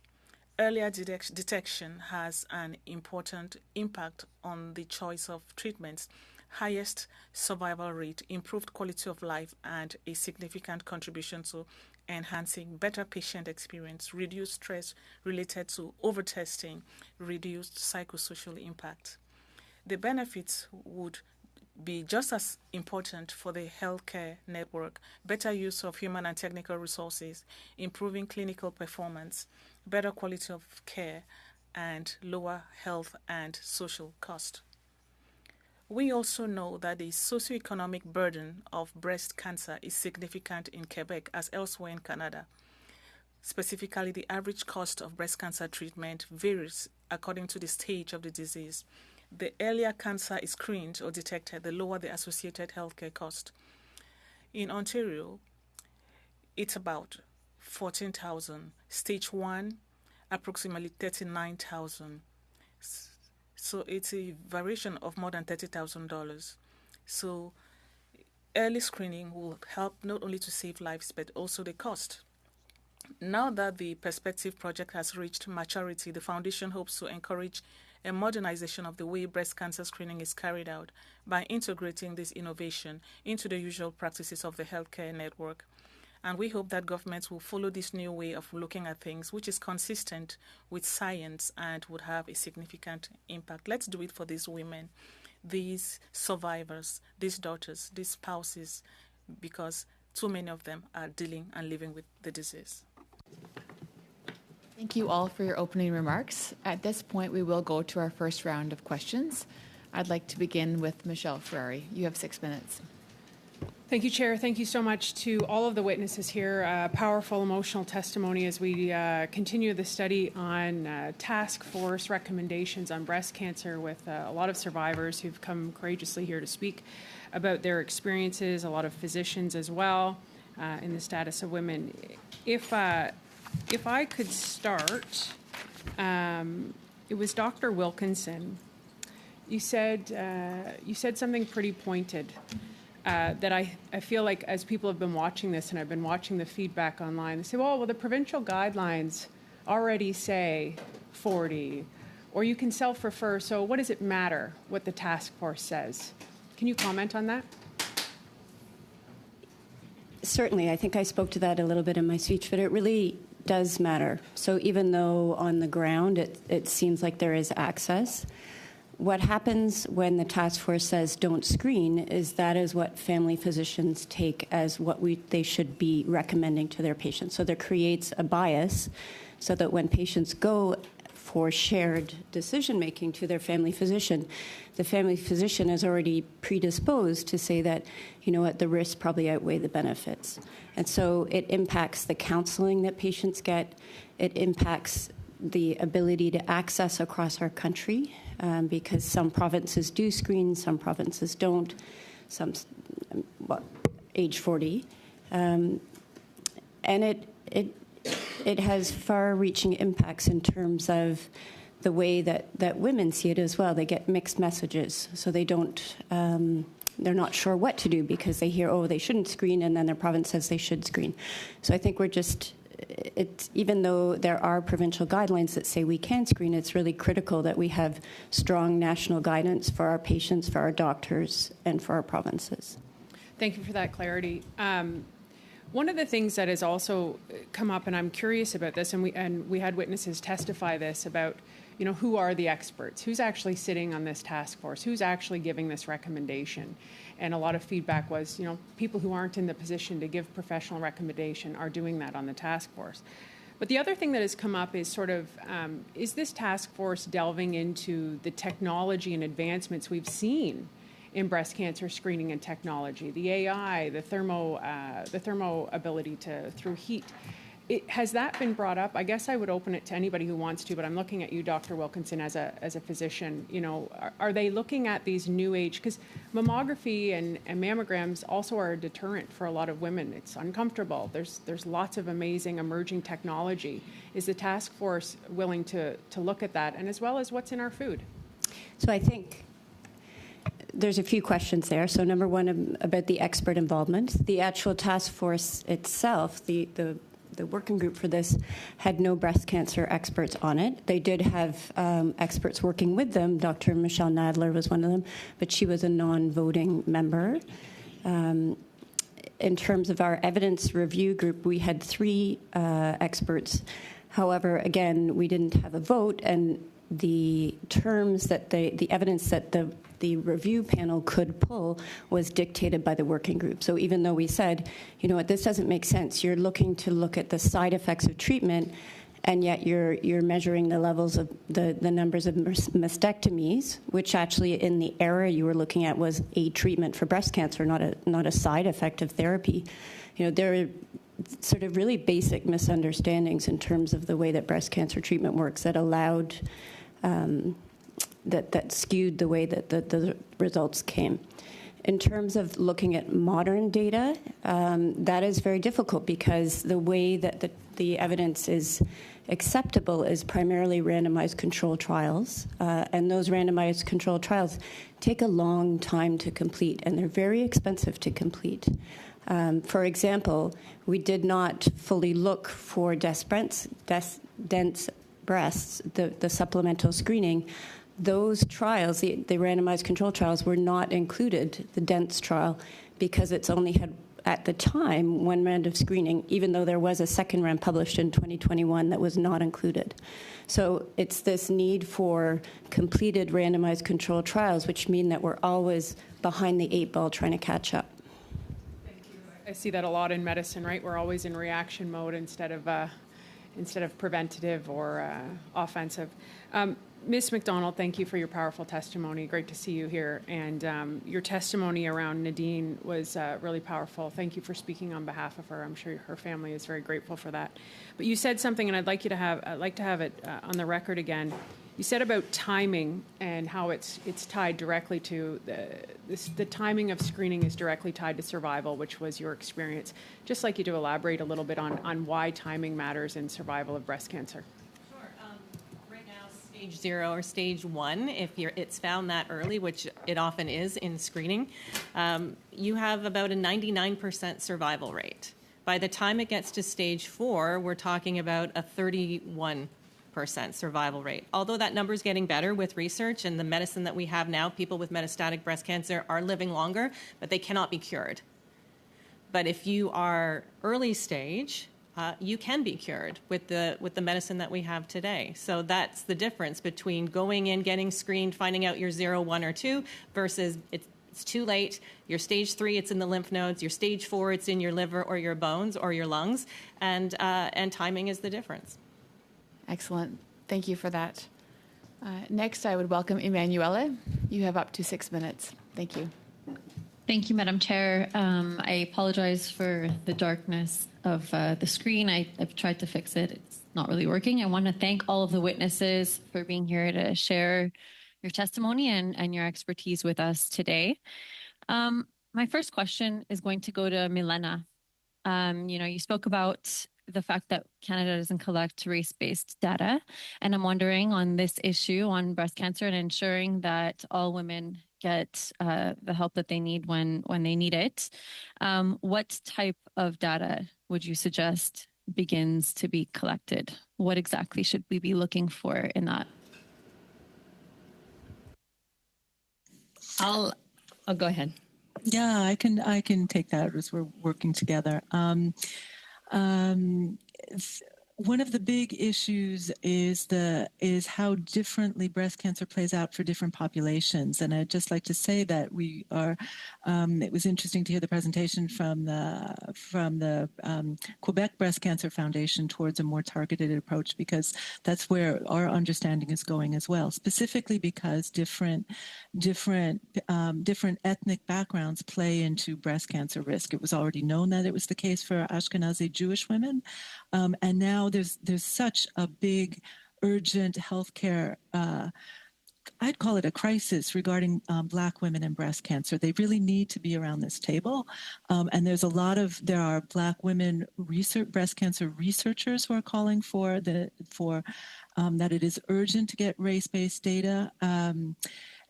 Earlier detection has an important impact on the choice of treatments, highest survival rate, improved quality of life, and a significant contribution to enhancing better patient experience, reduced stress related to overtesting, reduced psychosocial impact. The benefits would be just as important for the healthcare network: better use of human and technical resources, improving clinical performance, better quality of care, and lower health and social cost. We also know that the socioeconomic burden of breast cancer is significant in Quebec as elsewhere in Canada. Specifically, the average cost of breast cancer treatment varies according to the stage of the disease. The earlier cancer is screened or detected, the lower the associated healthcare cost. In Ontario, it's about $14,000. Stage 1, approximately $39,000. So it's a variation of more than $30,000. So early screening will help not only to save lives, but also the cost. Now that the Perspective project has reached maturity, the foundation hopes to encourage a modernization of the way breast cancer screening is carried out by integrating this innovation into the usual practices of the healthcare network. And we hope that governments will follow this new way of looking at things, which is consistent with science and would have a significant impact. Let's do it for these women, these survivors, these daughters, these spouses, because too many of them are dealing and living with the disease. Thank you all for your opening remarks. At this point, we will go to our first round of questions. I'd like to begin with Michelle Ferrari. You have 6 minutes. Thank you, Chair. Thank you so much to all of the witnesses here. Powerful emotional testimony as we continue the study on task force recommendations on breast cancer with a lot of survivors who've come courageously here to speak about their experiences, a lot of physicians as well in the status of women. If I could start, it was Dr. Wilkinson. You said something pretty pointed. That I feel like as people have been watching this and I've been watching the feedback online, they say, well, the provincial guidelines already say 40, or you can self-refer, so what does it matter what the task force says? Can you comment on that? Certainly. I think I spoke to that a little bit in my speech, but it really does matter. So even though on the ground it seems like there is access, what happens when the task force says don't screen is that is what family physicians take as what they should be recommending to their patients. So there creates a bias so that when patients go for shared decision-making to their family physician, the family physician is already predisposed to say that, you know what, the risks probably outweigh the benefits. And so it impacts the counseling that patients get. It impacts the ability to access across our country because some provinces do screen, some provinces don't, some age 40. And it has far-reaching impacts in terms of the way that women see it as well. They get mixed messages, so they don't, they're not sure what to do because they hear, oh, they shouldn't screen, and then their province says they should screen. So I think we're just, even though there are provincial guidelines that say we can screen, it's really critical that we have strong national guidance for our patients, for our doctors, and for our provinces. Thank you for that clarity. One of the things that has also come up, and I'm curious about this, and we had witnesses testify this about, you know, who are the experts? Who's actually sitting on this task force? Who's actually giving this recommendation? And a lot of feedback was, you know, people who aren't in the position to give professional recommendation are doing that on the task force. But the other thing that has come up is sort of, is this task force delving into the technology and advancements we've seen in breast cancer screening and technology, the AI, the thermo ability to through heat? Has that been brought up? I guess I would open it to anybody who wants to, but I'm looking at you, Dr. Wilkinson, as a physician. You know, are they looking at these new age? Because mammography and mammograms also are a deterrent for a lot of women. It's uncomfortable. There's lots of amazing emerging technology. Is the task force willing to look at that, and as well as what's in our food? So I think there's a few questions there. So number one, about the expert involvement. The actual task force itself, the working group for this had no breast cancer experts on it. They did have experts working with them. Dr. Michelle Nadler was one of them, but she was a non-voting member. In terms of our evidence review group, we had 3 experts. However, again, we didn't have a vote, and the terms that the evidence that the review panel could pull was dictated by the working group. So even though we said, you know what, this doesn't make sense, you're looking to look at the side effects of treatment, and yet you're measuring the levels of the numbers of mastectomies, which actually in the era you were looking at was a treatment for breast cancer, not a side effect of therapy. You know, there are sort of really basic misunderstandings in terms of the way that breast cancer treatment works that allowed that skewed the way that the results came. In terms of looking at modern data, that is very difficult because the way that the evidence is acceptable is primarily randomized control trials, and those randomized control trials take a long time to complete, and they're very expensive to complete. For example, we did not fully look for dense breasts, the supplemental screening. Those trials, the randomized control trials, were not included, the dense trial, because it's only had, at the time, 1 round of screening, even though there was a second round published in 2021 that was not included. So it's this need for completed randomized control trials, which mean that we're always behind the 8 ball trying to catch up. Thank you. I see that a lot in medicine, right? We're always in reaction mode instead of preventative or offensive. Ms. McDonald, thank you for your powerful testimony. Great to see you here. And your testimony around Nadine was really powerful. Thank you for speaking on behalf of her. I'm sure her family is very grateful for that. But you said something, and I'd like to have it on the record again. You said about timing and how it's tied directly to the timing of screening is directly tied to survival, which was your experience. Just like you to elaborate a little bit on why timing matters in survival of breast cancer. Stage 0 or stage 1, if it's found that early, which it often is in screening, you have about a 99% survival rate. By the time it gets to stage 4, we're talking about a 31% survival rate. Although that number is getting better with research and the medicine that we have now, people with metastatic breast cancer are living longer, but they cannot be cured. But if you are early stage, you can be cured with the medicine that we have today. So that's the difference between going in, getting screened, finding out you're 0, 1, or 2, versus it's too late. Your stage 3, it's in the lymph nodes. Your stage 4, it's in your liver or your bones or your lungs. And timing is the difference. Excellent. Thank you for that. Next, I would welcome Emanuela. You have up to 6 minutes. Thank you. Thank you, Madam Chair. I apologize for the darkness of the screen. I've tried to fix it. It's not really working. I want to thank all of the witnesses for being here to share your testimony and your expertise with us today. My first question is going to go to Milena. You spoke about the fact that Canada doesn't collect race-based data, and I'm wondering on this issue on breast cancer and ensuring that all women get the help that they need when they need it. What type of data would you suggest begins to be collected? What exactly should we be looking for in that? I'll go ahead. Yeah, I can take that as we're working together. One of the big issues is how differently breast cancer plays out for different populations. And I'd just like to say that we are, it was interesting to hear the presentation from the Quebec Breast Cancer Foundation towards a more targeted approach, because that's where our understanding is going as well, specifically because different ethnic backgrounds play into breast cancer risk. It was already known that it was the case for Ashkenazi Jewish women. And now there's such a big, urgent healthcare, I'd call it a crisis regarding Black women and breast cancer. They really need to be around this table. And there are Black women breast cancer researchers who are calling for that it is urgent to get race-based data.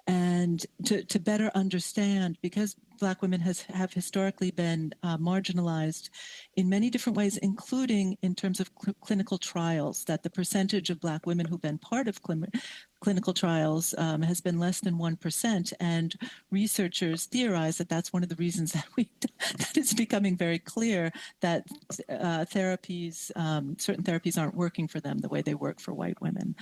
And to better understand, because Black women have historically been marginalized in many different ways, including in terms of clinical trials, that the percentage of Black women who've been part of clinical trials has been less than 1%. And researchers theorize that that's one of the reasons that it's becoming very clear that certain therapies aren't working for them the way they work for white women.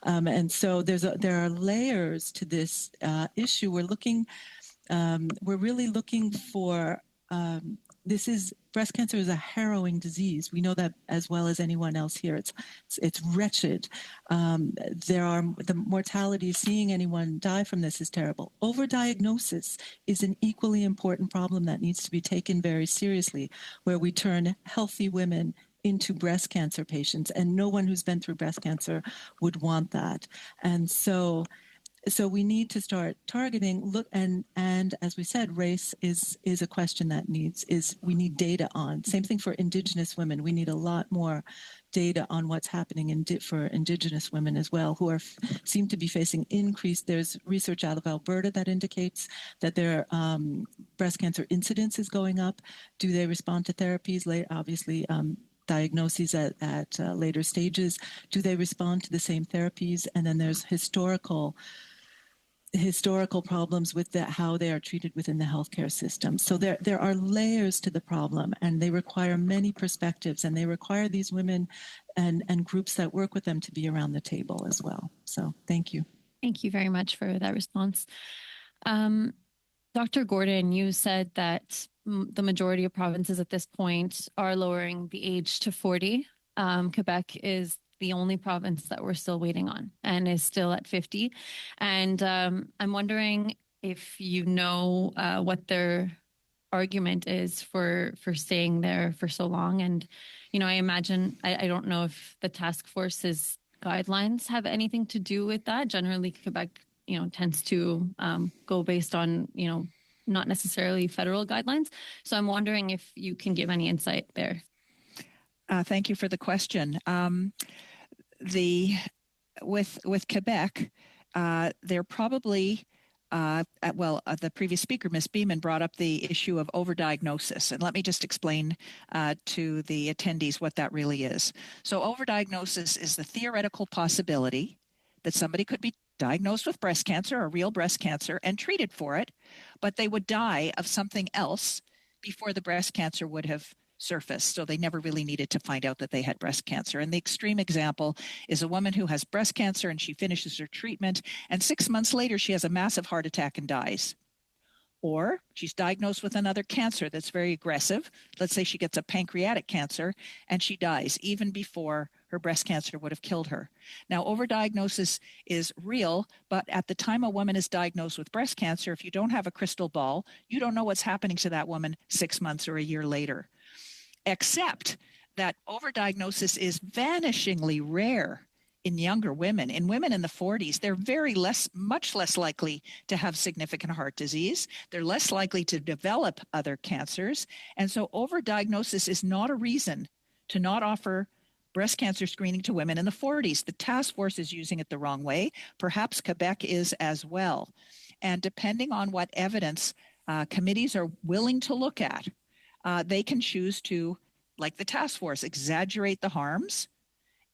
And so there are layers to this issue. We're really looking for, breast cancer is a harrowing disease. We know that as well as anyone else here. It's wretched. The mortality, seeing anyone die from this is terrible. Overdiagnosis is an equally important problem that needs to be taken very seriously, where we turn healthy women into breast cancer patients, and no one who's been through breast cancer would want that. And so we need to start targeting, and as we said, race is a question that we need data on. Same thing for Indigenous women. We need a lot more data on what's happening for Indigenous women as well, who seem to be facing increased. There's research out of Alberta that indicates that their breast cancer incidence is going up. Do they respond to therapies? Obviously, diagnoses at later stages. Do they respond to the same therapies? And then there's historical problems with how they are treated within the healthcare system. So there are layers to the problem, and they require many perspectives, and they require these women and groups that work with them to be around the table as well. So thank you. Thank you very much for that response. Dr. Gordon, you said that the majority of provinces at this point are lowering the age to 40. Quebec is the only province that we're still waiting on and is still at 50. And I'm wondering if you know what their argument is for staying there for so long. And, I imagine, I don't know if the task force's guidelines have anything to do with that. Generally, Quebec, tends to go based on, not necessarily federal guidelines. So I'm wondering if you can give any insight there. Thank you for the question. With Quebec, they're probably the previous speaker, Ms. Beeman, brought up the issue of overdiagnosis. And let me just explain to the attendees what that really is. So overdiagnosis is the theoretical possibility that somebody could be diagnosed with breast cancer, or real breast cancer, and treated for it, but they would die of something else before the breast cancer would have surfaced. So they never really needed to find out that they had breast cancer. And the extreme example is a woman who has breast cancer and she finishes her treatment, and 6 months later she has a massive heart attack and dies. Or she's diagnosed with another cancer that's very aggressive. Let's say she gets a pancreatic cancer and she dies even before her breast cancer would have killed her. Now, overdiagnosis is real, but at the time a woman is diagnosed with breast cancer, if you don't have a crystal ball, you don't know what's happening to that woman 6 months or a year later. Except that overdiagnosis is vanishingly rare in younger women. In women in the 40s, they're much less likely to have significant heart disease. They're less likely to develop other cancers. And so overdiagnosis is not a reason to not offer breast cancer screening to women in the 40s. The task force is using it the wrong way. Perhaps Quebec is as well. And depending on what evidence committees are willing to look at, they can choose to, like the task force, exaggerate the harms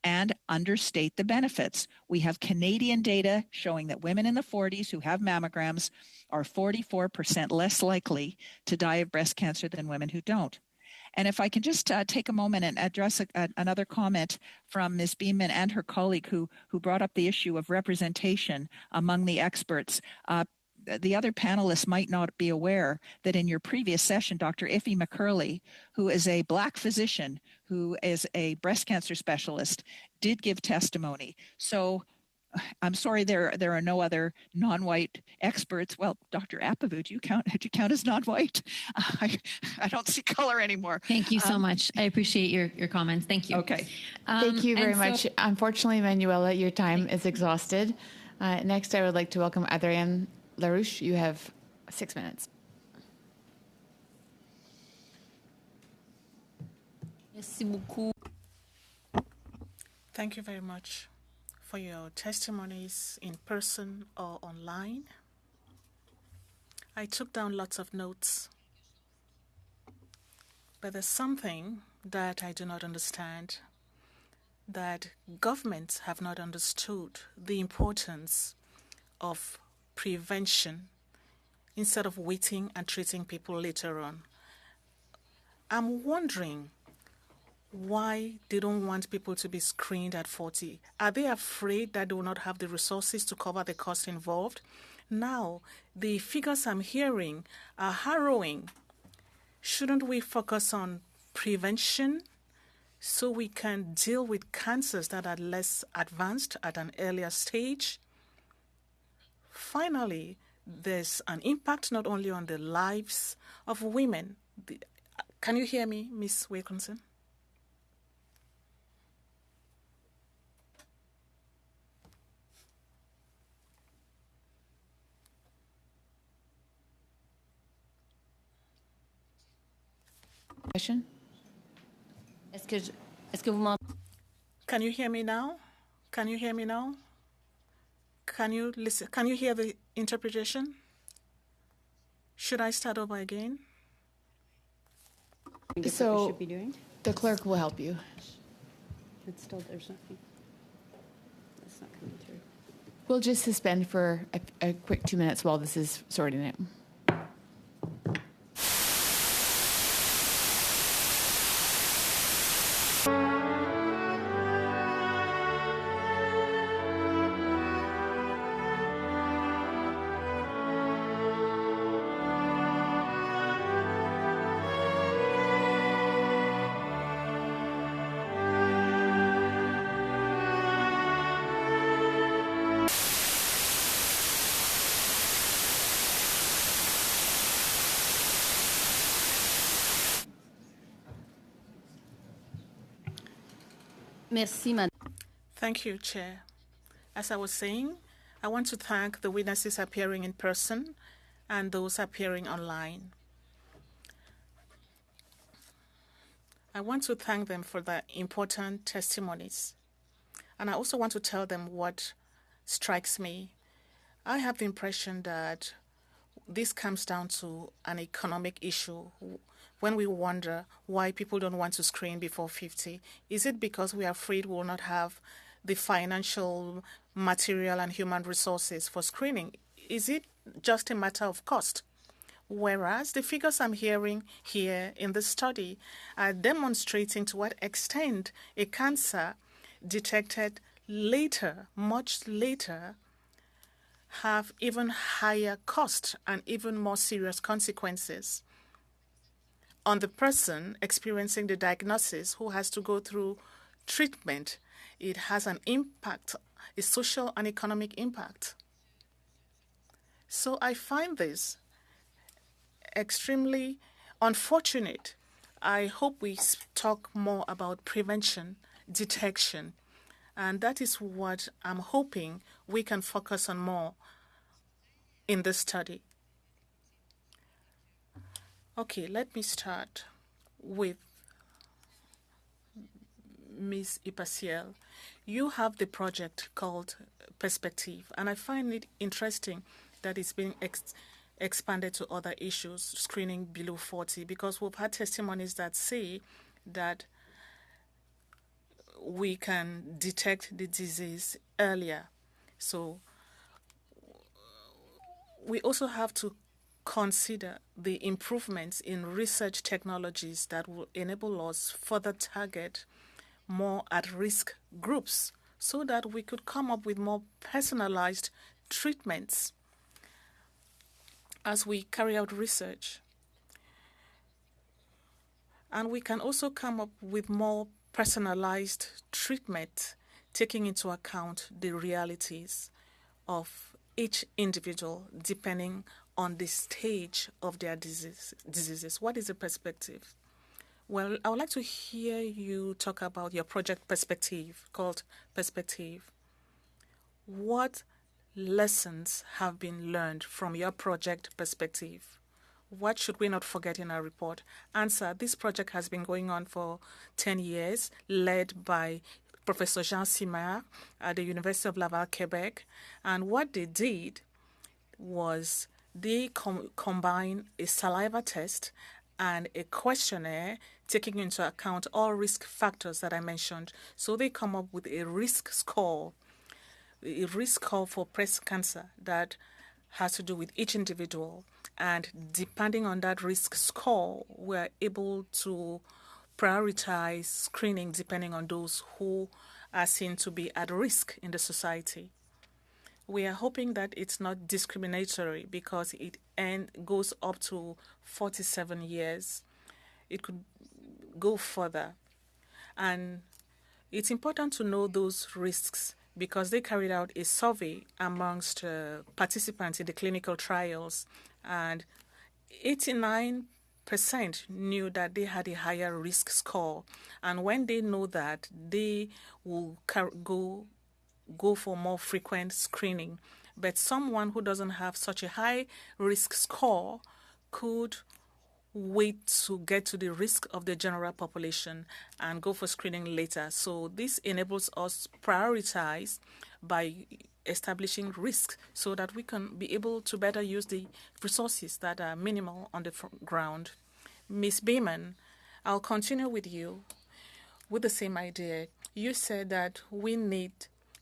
and understate the benefits. We have Canadian data showing that women in the 40s who have mammograms are 44% less likely to die of breast cancer than women who don't. And if I can just take a moment and address another comment from Ms. Beeman and her colleague who brought up the issue of representation among the experts. The other panelists might not be aware that in your previous session, Dr. Iffy McCurley, who is a Black physician, who is a breast cancer specialist, did give testimony. So I'm sorry there are no other non-white experts. Well, Dr. Apavu, do you count as non-white? I don't see color anymore. Thank you so much. I appreciate your comments. Thank you. Okay. Thank you very much. Unfortunately, Manuela, your time is exhausted. Next, I would like to welcome Adrienne LaRouche. You have 6 minutes. Thank you very much for your testimonies in person or online. I took down lots of notes, but there's something that I do not understand, that governments have not understood the importance of prevention instead of waiting and treating people later on. I'm wondering why they don't want people to be screened at 40. Are they afraid that they will not have the resources to cover the cost involved? Now, the figures I'm hearing are harrowing. Shouldn't we focus on prevention so we can deal with cancers that are less advanced at an earlier stage? Finally, there's an impact not only on the lives of women. Can you hear me, Ms. Wilkinson? Question? Can you hear me now? Can you hear me now? Can you listen? Can you hear the interpretation? Should I start over again? So should be doing? the clerk will help you. It's still, there's nothing. That's not coming through. We'll just suspend for a quick 2 minutes while this is sorting out. Merci, Madame. Thank you, Chair. As I was saying, I want to thank the witnesses appearing in person and those appearing online. I want to thank them for their important testimonies. And I also want to tell them what strikes me. I have the impression that this comes down to an economic issue. When we wonder why people don't want to screen before 50, is it because we are afraid we will not have the financial, material, and human resources for screening? Is it just a matter of cost? Whereas the figures I'm hearing here in the study are demonstrating to what extent a cancer detected later, much later, have even higher cost and even more serious consequences on the person experiencing the diagnosis who has to go through treatment. It has an impact, a social and economic impact. So I find this extremely unfortunate. I hope we talk more about prevention, detection, and that is what I'm hoping we can focus on more in this study. Okay, let me start with Ms. Ipasiel. You have the project called Perspective, and I find it interesting that it's being expanded to other issues, screening below 40, because we've had testimonies that say that we can detect the disease earlier. So we also have to consider the improvements in research technologies that will enable us further target more at-risk groups so that we could come up with more personalized treatments as we carry out research. And we can also come up with more personalized treatment, taking into account the realities of each individual depending on the stage of their diseases. What is the perspective? Well, I would like to hear you talk about your project Perspective, called Perspective. What lessons have been learned from your project Perspective? What should we not forget in our report? Answer: this project has been going on for 10 years, led by Professor Jean Simard at the University of Laval, Quebec. And what they did was they combined a saliva test and a questionnaire taking into account all risk factors that I mentioned. So they come up with a risk score for breast cancer that has to do with each individual. And depending on that risk score, we're able to prioritize screening depending on those who are seen to be at risk in the society. We are hoping that it's not discriminatory because it goes up to 47 years. It could go further. And it's important to know those risks because they carried out a survey amongst participants in the clinical trials, and 89% knew that they had a higher risk score. And when they know that, they will go for more frequent screening. But someone who doesn't have such a high risk score could wait to get to the risk of the general population and go for screening later. So this enables us prioritize by establishing risks so that we can be able to better use the resources that are minimal on the ground. Ms. Bayman, I'll continue with you with the same idea. You said that we need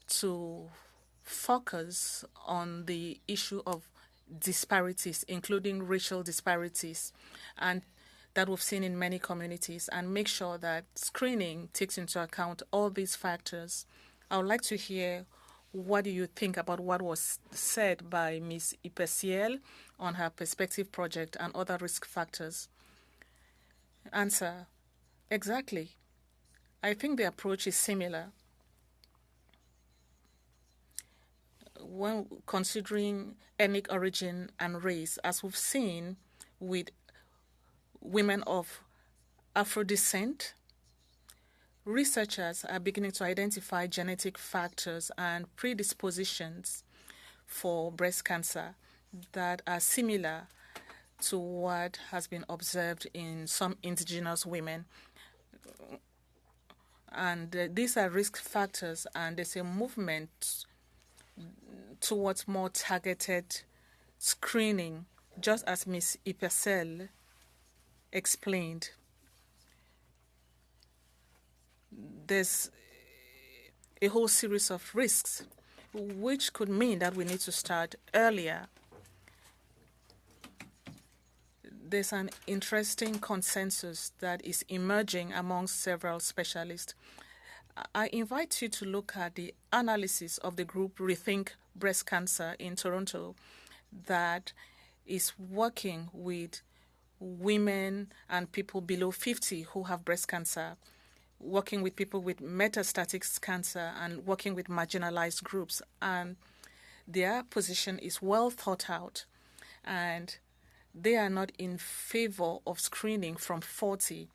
to focus on the issue of disparities, including racial disparities, and that we've seen in many communities, and make sure that screening takes into account all these factors. I would like to hear what do you think about what was said by Ms. Ipesiel on her Perspective project and other risk factors. Answer: exactly. I think the approach is similar. When considering ethnic origin and race, as we've seen with women of Afro descent, researchers are beginning to identify genetic factors and predispositions for breast cancer that are similar to what has been observed in some indigenous women. And these are risk factors, and there's a movement towards more targeted screening, just as Ms. Ipesel explained. There's a whole series of risks, which could mean that we need to start earlier. There's an interesting consensus that is emerging among several specialists. I invite you to look at the analysis of the group Rethink Breast Cancer in Toronto that is working with women and people below 50 who have breast cancer, working with people with metastatic cancer, and working with marginalized groups. And their position is well thought out, and they are not in favor of screening from 40,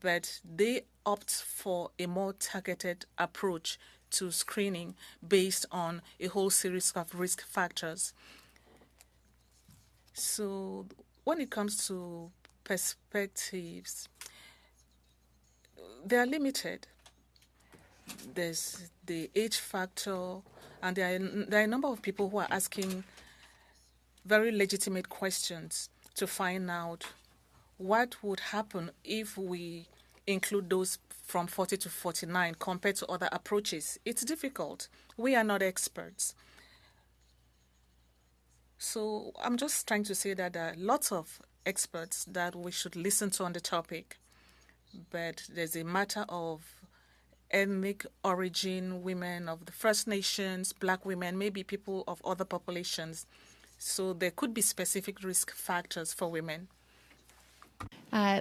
but they opt for a more targeted approach to screening based on a whole series of risk factors. So when it comes to perspectives, they are limited. There's the age factor, and there are a number of people who are asking very legitimate questions to find out what would happen if we include those from 40 to 49 compared to other approaches. It's difficult. We are not experts. So I'm just trying to say that there are lots of experts that we should listen to on the topic, but there's a matter of ethnic origin, women of the First Nations, Black women, maybe people of other populations. So there could be specific risk factors for women.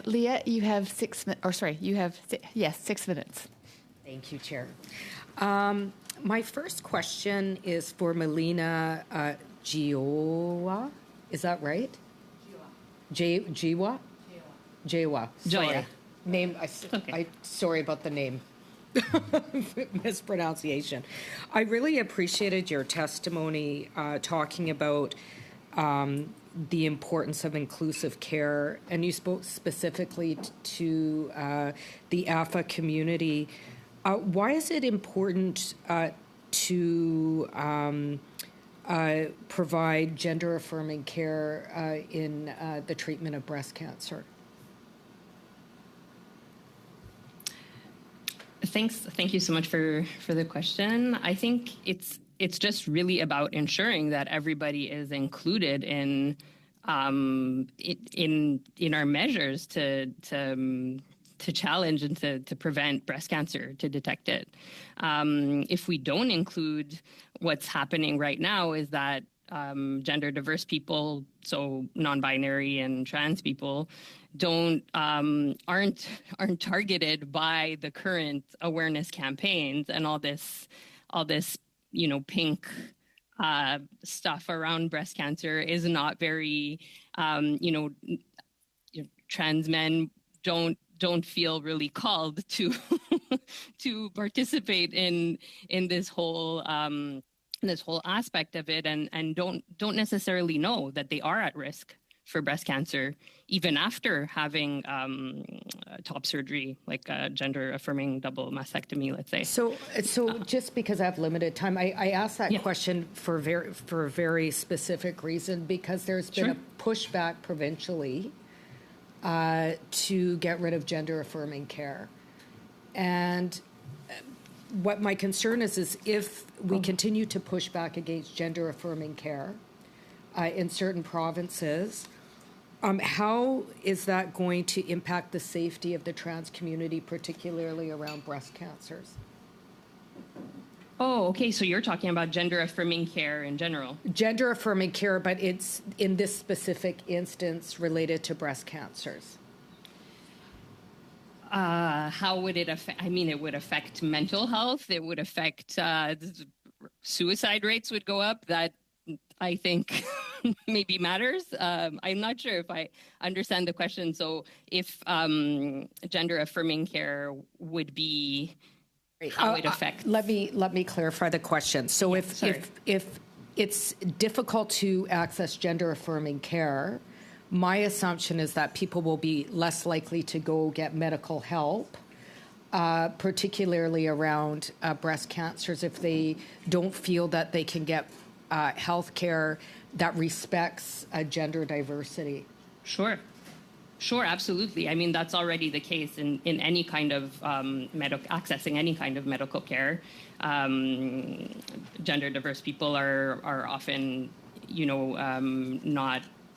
Leah, you have 6 minutes. 6 minutes. Thank you, Chair. My first question is for Melina Gioa. Is that right? Jiwa? Jiwa. Sorry. Name. Sorry about the name. Mispronunciation. I really appreciated your testimony talking about the importance of inclusive care, and you spoke specifically to the AFA community. Why is it important to provide gender-affirming care in the treatment of breast cancer? Thank you so much for the question. I think it's just really about ensuring that everybody is included in our measures to challenge and to prevent breast cancer, to detect it. If we don't include, what's happening right now is that gender diverse people, so non-binary and trans people, aren't targeted by the current awareness campaigns and all this pink stuff around breast cancer is not very trans men don't feel really called to to participate in this whole aspect of it, and don't necessarily know that they are at risk for breast cancer even after having top surgery, like a gender-affirming double mastectomy, let's say. So just because I have limited time, I asked that question for a very specific reason, because there's been a pushback provincially to get rid of gender-affirming care. And what my concern is if we continue to push back against gender-affirming care in certain provinces, how is that going to impact the safety of the trans community, particularly around breast cancers? Oh, okay. So you're talking about gender-affirming care in general. Gender-affirming care, but it's in this specific instance related to breast cancers. How would it affect? I mean, it would affect mental health. It would affect suicide rates would go up. That I think maybe matters. I'm not sure if I understand the question. So if gender affirming care would be how it affects. Let me clarify the question. So if it's difficult to access gender affirming care, my assumption is that people will be less likely to go get medical help, particularly around breast cancers, if they don't feel that they can get health care that respects gender diversity. Sure, absolutely. I mean, that's already the case in any kind of accessing any kind of medical care. Gender diverse people are often,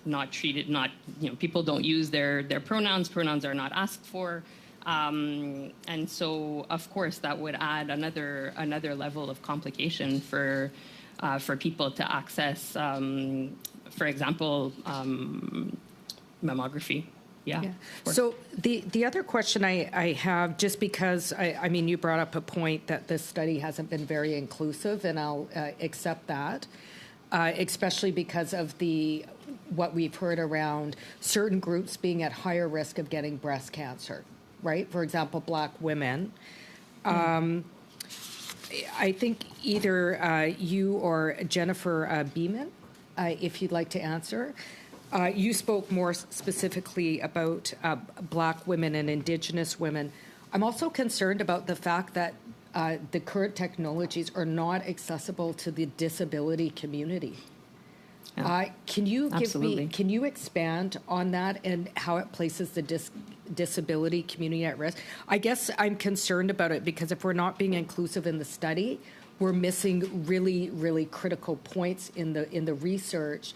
not treated, people don't use their pronouns. Pronouns are not asked for. And so, of course, that would add another level of complication for people to access, for example, mammography. Yeah. So the other question I have, just because, I mean, you brought up a point that this study hasn't been very inclusive, and I'll accept that, especially because of what we've heard around certain groups being at higher risk of getting breast cancer, right? For example, Black women. I think either you or Jennifer Beeman, if you'd like to answer. You spoke more specifically about Black women and Indigenous women. I'm also concerned about the fact that the current technologies are not accessible to the disability community. Can you expand on that and how it places the disability community at risk? I guess I'm concerned about it because if we're not being inclusive in the study, we're missing really, really critical points in the research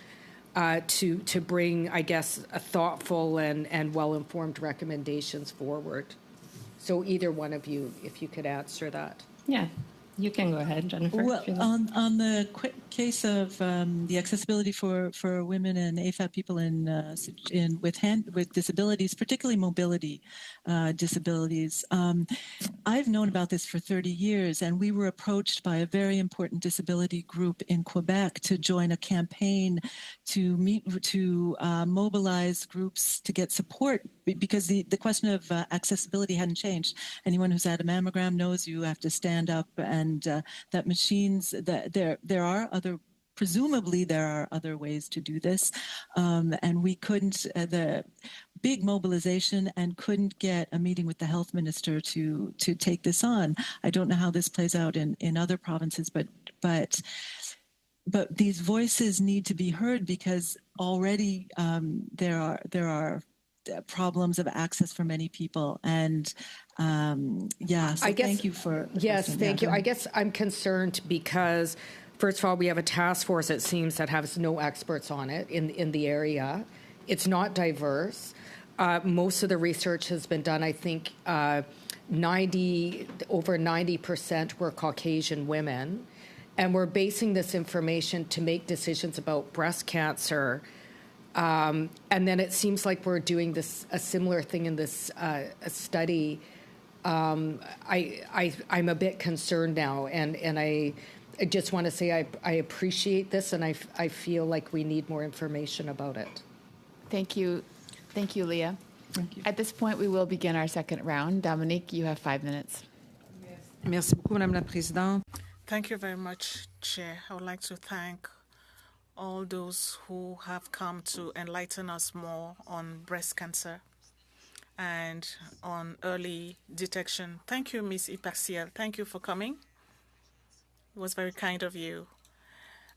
to bring, I guess, a thoughtful and well-informed recommendations forward. So either one of you, if you could answer that. Yeah. You can go ahead, Jennifer. Well, on the case of the accessibility for women and AFAB people with disabilities, particularly mobility disabilities, I've known about this for 30 years, and we were approached by a very important disability group in Quebec to join a campaign to mobilize groups to get support, because the question of accessibility hadn't changed. Anyone who's had a mammogram knows you have to stand up, and that machines, that there are presumably there are other ways to do this, and we couldn't, the big mobilization, and couldn't get a meeting with the health minister to take this on. I don't know how this plays out in other provinces, but these voices need to be heard, because already there are problems of access for many people. And thank you for the question. Thank you. I guess I'm concerned because, first of all, we have a task force, it seems, that has no experts on it in the area. It's not diverse. Most of the research has been done, I think, over 90% were Caucasian women. And we're basing this information to make decisions about breast cancer. And then it seems like we're doing a similar thing in this study. I'm a bit concerned now, and I just want to say I appreciate this, and I feel like we need more information about it. Thank you, Leah. Thank you. At this point, we will begin our second round. Dominique, you have 5 minutes. Merci beaucoup, Madame la Présidente. Thank you very much, Chair. I would like to thank all those who have come to enlighten us more on breast cancer and on early detection. Thank you, Ms. Iparciel. Thank you for coming. It was very kind of you.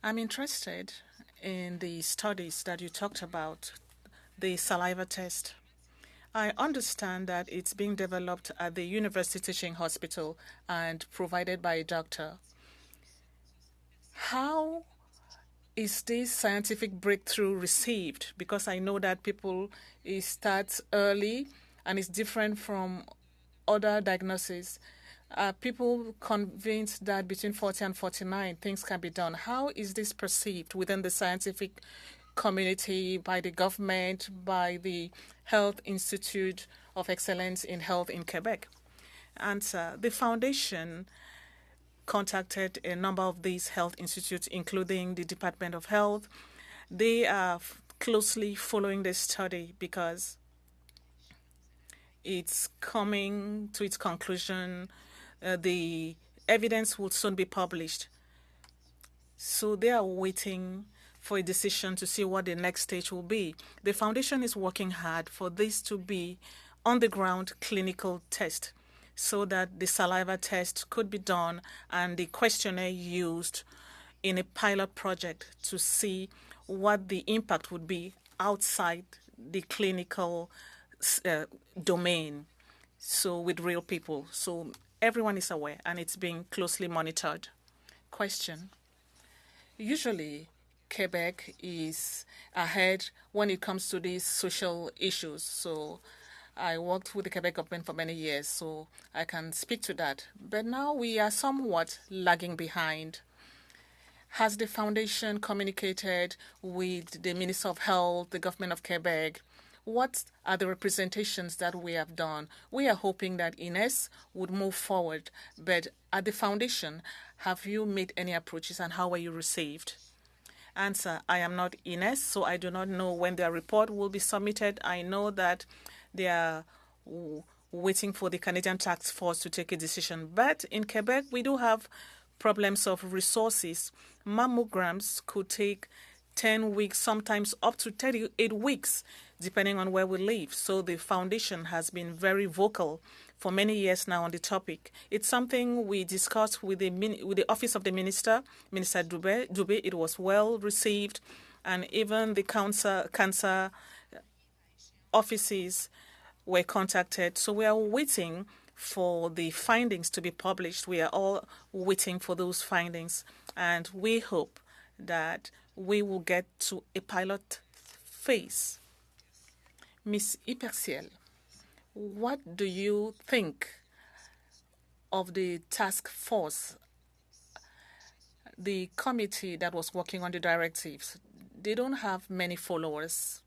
I'm interested in the studies that you talked about, the saliva test. I understand that it's being developed at the University Teaching Hospital and provided by a doctor. How is this scientific breakthrough received? Because I know that people start early and it's different from other diagnoses. People convinced that between 40 and 49 things can be done. How is this perceived within the scientific community, by the government, by the Health Institute of Excellence in Health in Quebec? Answer: the foundation contacted a number of these health institutes, including the Department of Health. They are closely following this study because it's coming to its conclusion. The evidence will soon be published. So they are waiting for a decision to see what the next stage will be. The foundation is working hard for this to be on-the-ground clinical test so that the saliva test could be done and the questionnaire used in a pilot project to see what the impact would be outside the clinical domain, so with real people. So everyone is aware and it's being closely monitored. Question. Usually, Quebec is ahead when it comes to these social issues. So I worked with the Quebec government for many years, so I can speak to that. But now we are somewhat lagging behind. Has the foundation communicated with the Minister of Health, the government of Quebec? What are the representations that we have done? We are hoping that Ines would move forward, but at the foundation, have you made any approaches and how were you received? Answer, I am not Ines, so I do not know when their report will be submitted. I know that they are waiting for the Canadian Task Force to take a decision. But in Quebec, we do have problems of resources. Mammograms could take 10 weeks, sometimes up to 38 weeks, depending on where we live. So the foundation has been very vocal for many years now on the topic. It's something we discussed with the Office of the Minister, Minister Dubé. It was well received, and even the cancer offices were contacted. So we are waiting for the findings to be published. We are all waiting for those findings, and we hope that we will get to a pilot phase. Ms. Iperciel, what do you think of the task force, the committee that was working on the directives? They don't have many followers.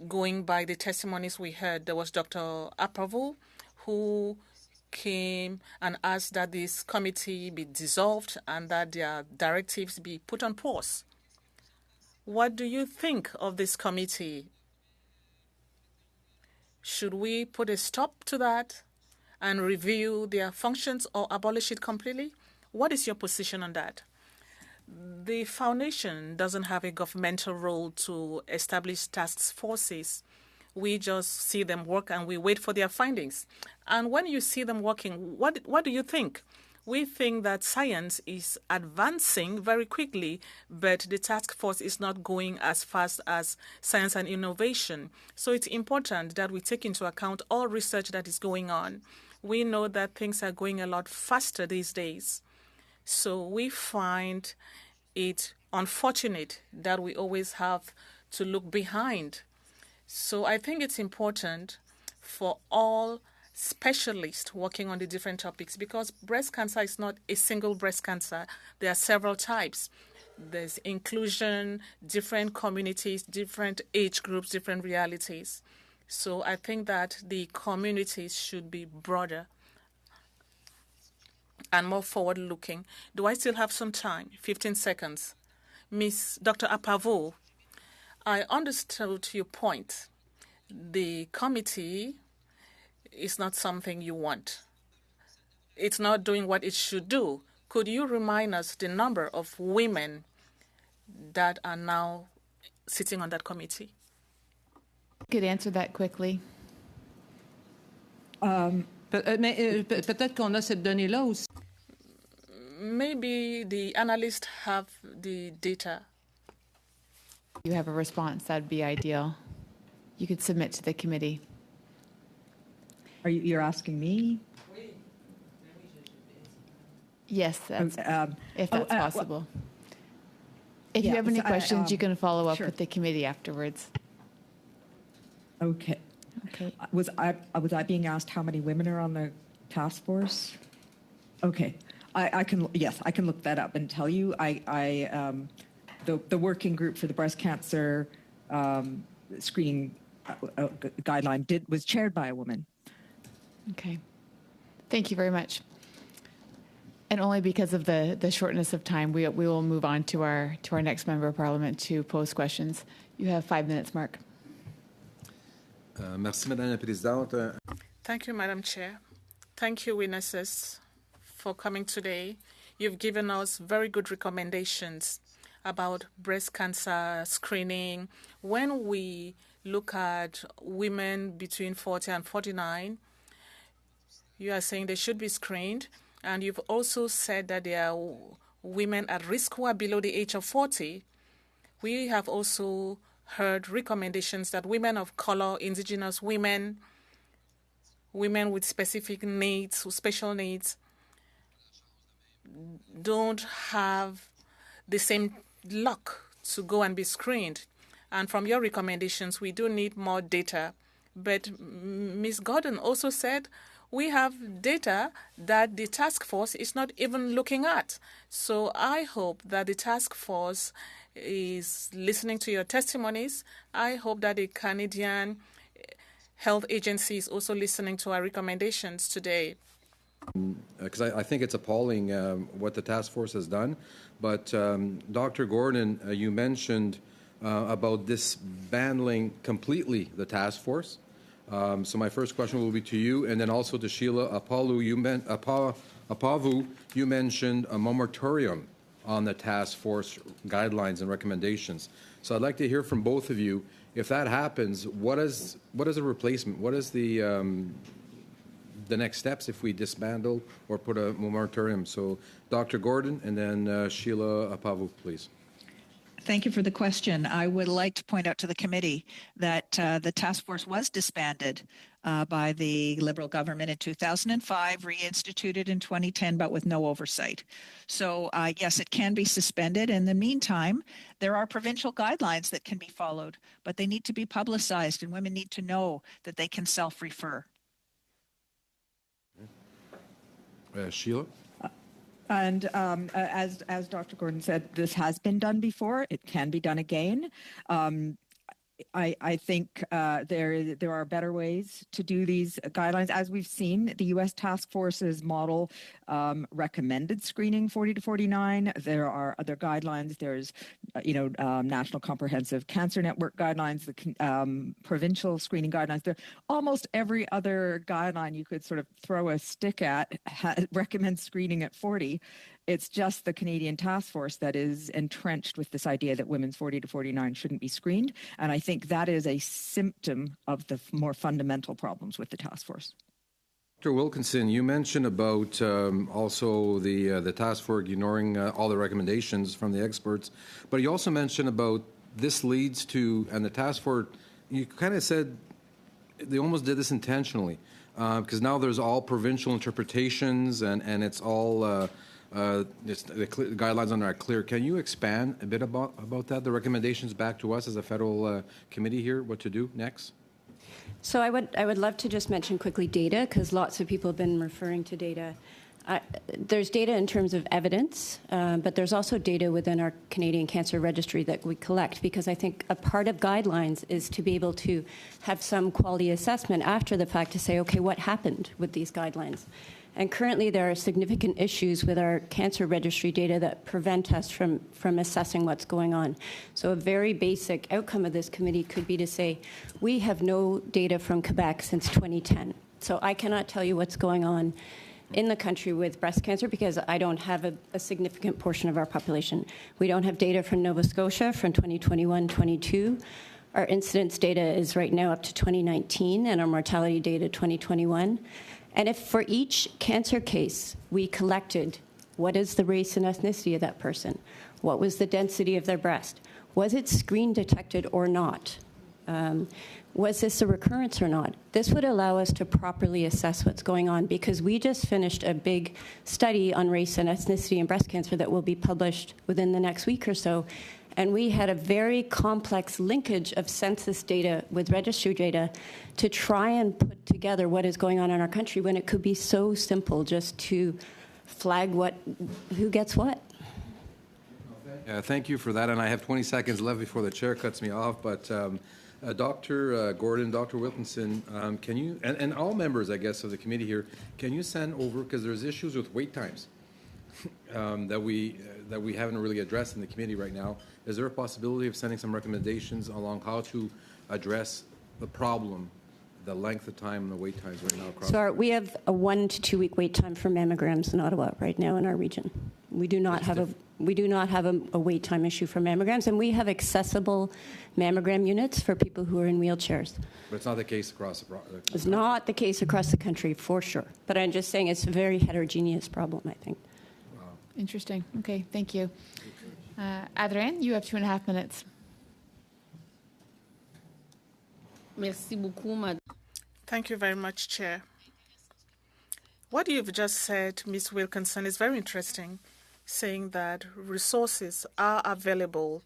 Going by the testimonies we heard, there was Dr. Apravo, who came and asked that this committee be dissolved and that their directives be put on pause. What do you think of this committee? Should we put a stop to that and review their functions or abolish it completely? What is your position on that? The foundation doesn't have a governmental role to establish task forces. We just see them work and we wait for their findings. And when you see them working, what do you think? We think that science is advancing very quickly, but the task force is not going as fast as science and innovation. So it's important that we take into account all research that is going on. We know that things are going a lot faster these days. So we find it unfortunate that we always have to look behind. So I think it's important for all specialists working on the different topics, because breast cancer is not a single breast cancer. There are several types. There's inclusion, different communities, different age groups, different realities. So I think that the communities should be broader and more forward-looking. Do I still have some time? 15 seconds. Miss Dr. Apavo, I understood your point. The committee is not something you want. It's not doing what it should do. Could you remind us the number of women that are now sitting on that committee? Could answer that quickly. Peut-être qu'on a cette donnée-là aussi. Maybe the analysts have the data. You have a response, that'd be ideal. You could submit to the committee. You're asking me? Yes, that's, if that's possible. If you have any questions, you can follow up with the committee afterwards. Okay. Okay. Was I being asked how many women are on the task force? Okay. I can look that up and tell you. The working group for the breast cancer screening guideline was chaired by a woman. Okay. Thank you very much. And only because of the shortness of time, we will move on to our next member of parliament to pose questions. You have 5 minutes, Mark. Merci, Madame la Présidente. Thank you, Madam Chair. Thank you, witnesses, for coming today. You've given us very good recommendations about breast cancer screening. When we look at women between 40 and 49, you are saying they should be screened. And you've also said that there are women at risk who are below the age of 40. We have also heard recommendations that women of color, indigenous women, women with specific needs, special needs, don't have the same luck to go and be screened. And from your recommendations, we do need more data. But Ms. Gordon also said we have data that the task force is not even looking at. So I hope that the task force is listening to your testimonies. I hope that the Canadian Health Agency is also listening to our recommendations today. Because I think it's appalling what the task force has done. But Dr. Gordon, you mentioned about disbanding completely the task force. So my first question will be to you, and then also to Sheila Apavu. You mentioned a moratorium on the task force guidelines and recommendations. So I'd like to hear from both of you. If that happens, what is a replacement? What is the next steps if we dismantle or put a moratorium? So Dr. Gordon, and then Sheila Apavu, please. Thank you for the question. I would like to point out to the committee that the task force was disbanded by the Liberal government in 2005, reinstituted in 2010, but with no oversight. So yes, it can be suspended. In the meantime, there are provincial guidelines that can be followed, but they need to be publicized, and women need to know that they can self-refer. Sheila? And as Dr. Gordon said, this has been done before. It can be done again. I think there are better ways to do these guidelines. As we've seen, the U.S. Task Force's model recommended screening 40 to 49. There are other guidelines. There's, National Comprehensive Cancer Network guidelines, the provincial screening guidelines. There, almost every other guideline you could sort of throw a stick at recommends screening at 40. It's just the Canadian Task Force that is entrenched with this idea that women's 40 to 49 shouldn't be screened. And I think that is a symptom of the more fundamental problems with the task force. Dr. Wilkinson, you mentioned about also the task force ignoring all the recommendations from the experts, but you also mentioned about this leads to, and the task force, you kind of said they almost did this intentionally, because now there's all provincial interpretations and it's all the guidelines are not clear. Can you expand a bit about that? The recommendations back to us as a federal committee here, what to do next? So I would love to just mention quickly data, because lots of people have been referring to data. There's data in terms of evidence, but there's also data within our Canadian Cancer Registry that we collect, because I think a part of guidelines is to be able to have some quality assessment after the fact to say, okay, what happened with these guidelines? And currently there are significant issues with our cancer registry data that prevent us from assessing what's going on. So a very basic outcome of this committee could be to say, we have no data from Quebec since 2010. So I cannot tell you what's going on in the country with breast cancer because I don't have a significant portion of our population. We don't have data from Nova Scotia from 2021-22. Our incidence data is right now up to 2019 and our mortality data 2021. And if for each cancer case we collected what is the race and ethnicity of that person, what was the density of their breast, was it screen detected or not, was this a recurrence or not, this would allow us to properly assess what's going on, because we just finished a big study on race and ethnicity in breast cancer that will be published within the next week or so. And we had a very complex linkage of census data with registry data to try and put together what is going on in our country when it could be so simple just to flag who gets what. Thank you for that. And I have 20 seconds left before the chair cuts me off. But Dr. Gordon, Dr. Wilkinson, can you, and all members, I guess, of the committee here, can you send over, because there's issues with wait times. that we haven't really addressed in the committee right now. Is there a possibility of sending some recommendations along how to address the problem, the length of time and the wait times right now across? So we have a 1 to 2 week wait time for mammograms in Ottawa right now in our region. We do not have a wait time issue for mammograms, and we have accessible mammogram units for people who are in wheelchairs. But it's not the case across the It's not the case across the country, for sure. But I'm just saying it's a very heterogeneous problem, I think. Interesting. Okay, thank you. Adrienne, you have 2.5 minutes. Merci beaucoup, Madame. Thank you very much, Chair. What you've just said, Ms. Wilkinson, is very interesting, saying that resources are available.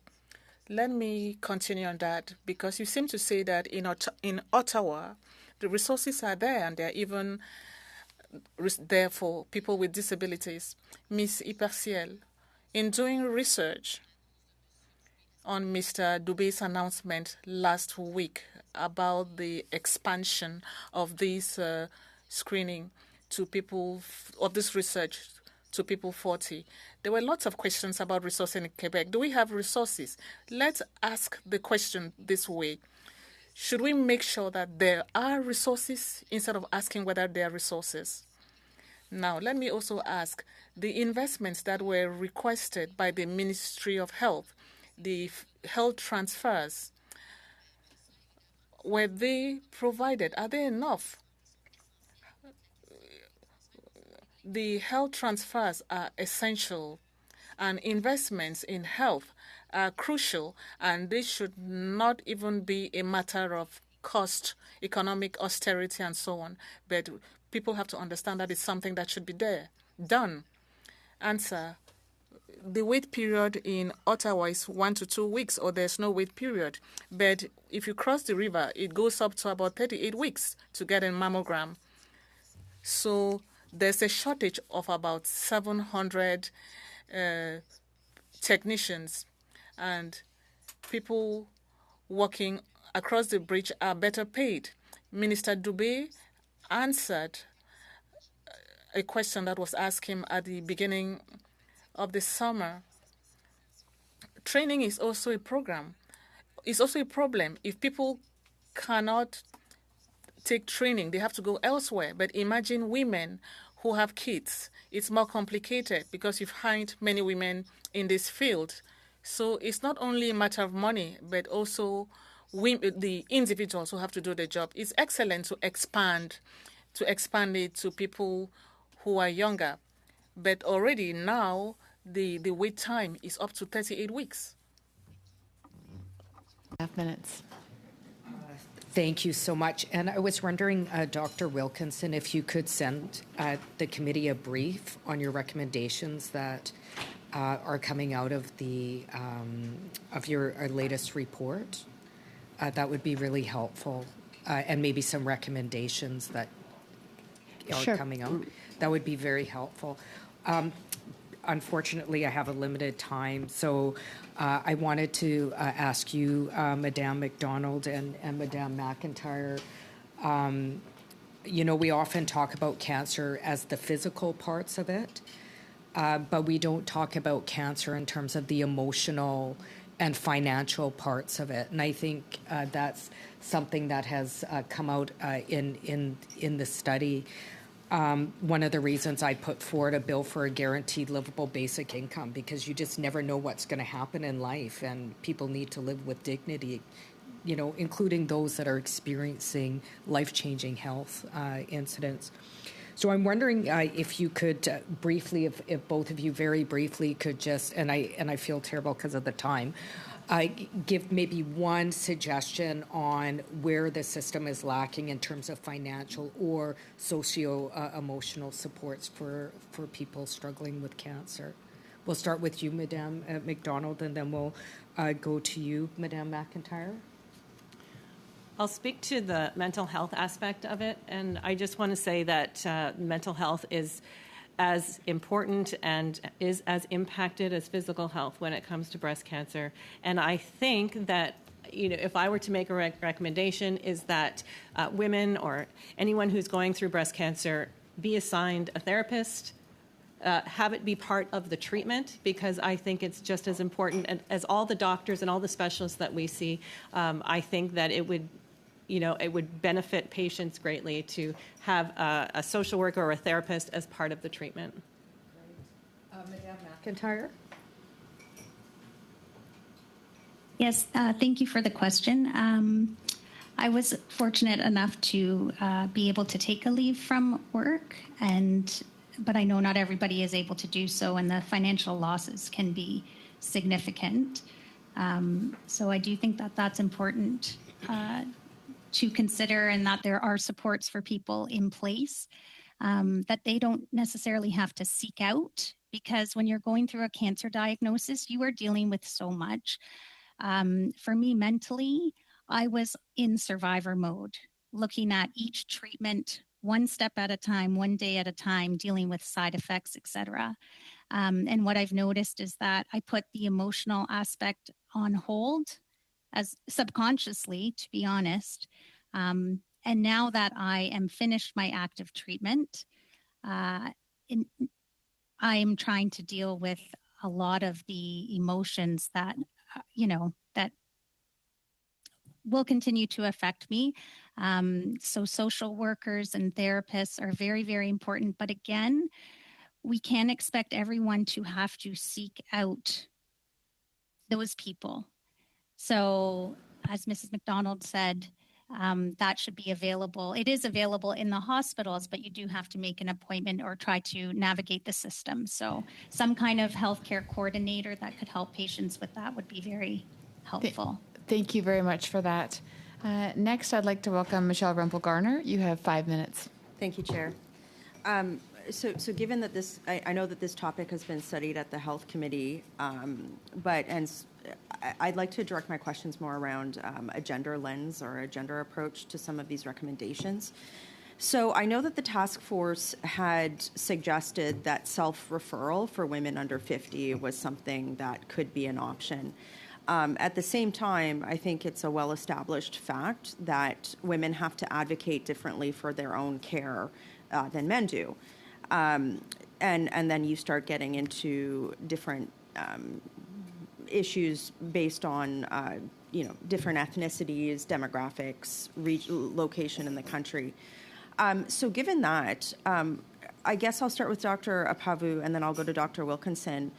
Let me continue on that, because you seem to say that in Ottawa, the resources are there, and they're even there for people with disabilities. Ms. Iperciel, in doing research on Mr. Dubé's announcement last week about the expansion of this screening to people, of this research to people 40, there were lots of questions about resources in Quebec. Do we have resources? Let's ask the question this way. Should we make sure that there are resources instead of asking whether there are resources? Now, let me also ask, the investments that were requested by the Ministry of Health, the health transfers, were they provided? Are they enough? The health transfers are essential, and investments in health are crucial, and this should not even be a matter of cost, economic austerity, and so on. But people have to understand that it's something that should be done. Answer. The wait period in Ottawa is 1 to 2 weeks, or there's no wait period. But if you cross the river, it goes up to about 38 weeks to get a mammogram. So there's a shortage of about 700 technicians, and people working across the bridge are better paid. Minister Dubé answered a question that was asked him at the beginning of the summer. Training is also a program. It's also a problem. If people cannot take training, they have to go elsewhere. But imagine women who have kids. It's more complicated because you find many women in this field. So it's not only a matter of money, but also the individuals who have to do the job. It's excellent to expand it to people who are younger. But already now, the wait time is up to 38 weeks. 2.5 minutes. Thank you so much. And I was wondering, Dr. Wilkinson, if you could send the committee a brief on your recommendations that are coming out of the of your latest report. That would be really helpful, and maybe some recommendations that are coming out. That would be very helpful. Unfortunately, I have a limited time, so I wanted to ask you, Madame McDonald and Madame McIntyre, you know, we often talk about cancer as the physical parts of it, but we don't talk about cancer in terms of the emotional and financial parts of it. And I think that's something that has come out in the study. One of the reasons I put forward a bill for a guaranteed livable basic income, because you just never know what's going to happen in life, and people need to live with dignity, you know, including those that are experiencing life-changing health incidents. So I'm wondering if you could briefly, if both of you very briefly could just, and I feel terrible because of the time, give maybe one suggestion on where the system is lacking in terms of financial or socio-emotional supports for people struggling with cancer. We'll start with you, Madame McDonald, and then we'll go to you, Madame McIntyre. I'll speak to the mental health aspect of it, and I just want to say that mental health is as important and is as impacted as physical health when it comes to breast cancer. And I think that, you know, if I were to make a recommendation, is that women or anyone who's going through breast cancer be assigned a therapist, have it be part of the treatment, because I think it's just as important as all the doctors and all the specialists that we see. I think that it would benefit patients greatly to have a social worker or a therapist as part of the treatment. Madame McIntyre? Yes, thank you for the question. I was fortunate enough to be able to take a leave from work, but I know not everybody is able to do so, and the financial losses can be significant. So I do think that that's important to consider, and that there are supports for people in place that they don't necessarily have to seek out, because when you're going through a cancer diagnosis, you are dealing with so much. For me, mentally, I was in survivor mode, looking at each treatment one step at a time, one day at a time, dealing with side effects, etc. And what I've noticed is that I put the emotional aspect on hold, as subconsciously, to be honest. And now that I am finished my active treatment, I am trying to deal with a lot of the emotions that, that will continue to affect me. So social workers and therapists are very, very important. But again, we can't expect everyone to have to seek out those people. So as Mrs. McDonald said, that should be available. It is available in the hospitals, but you do have to make an appointment or try to navigate the system. So some kind of healthcare coordinator that could help patients with that would be very helpful. Thank you very much for that. Next, I'd like to welcome Michelle Rumpel-Garner. You have 5 minutes. Thank you, Chair. So given that this, I know that this topic has been studied at the Health Committee, I'd like to direct my questions more around a gender lens or a gender approach to some of these recommendations. So I know that the task force had suggested that self-referral for women under 50 was something that could be an option. At the same time, I think it's a well-established fact that women have to advocate differently for their own care than men do. And then you start getting into different issues based on, different ethnicities, demographics, location in the country. So given that, I guess I'll start with Dr. Apavu, and then I'll go to Dr. Wilkinson.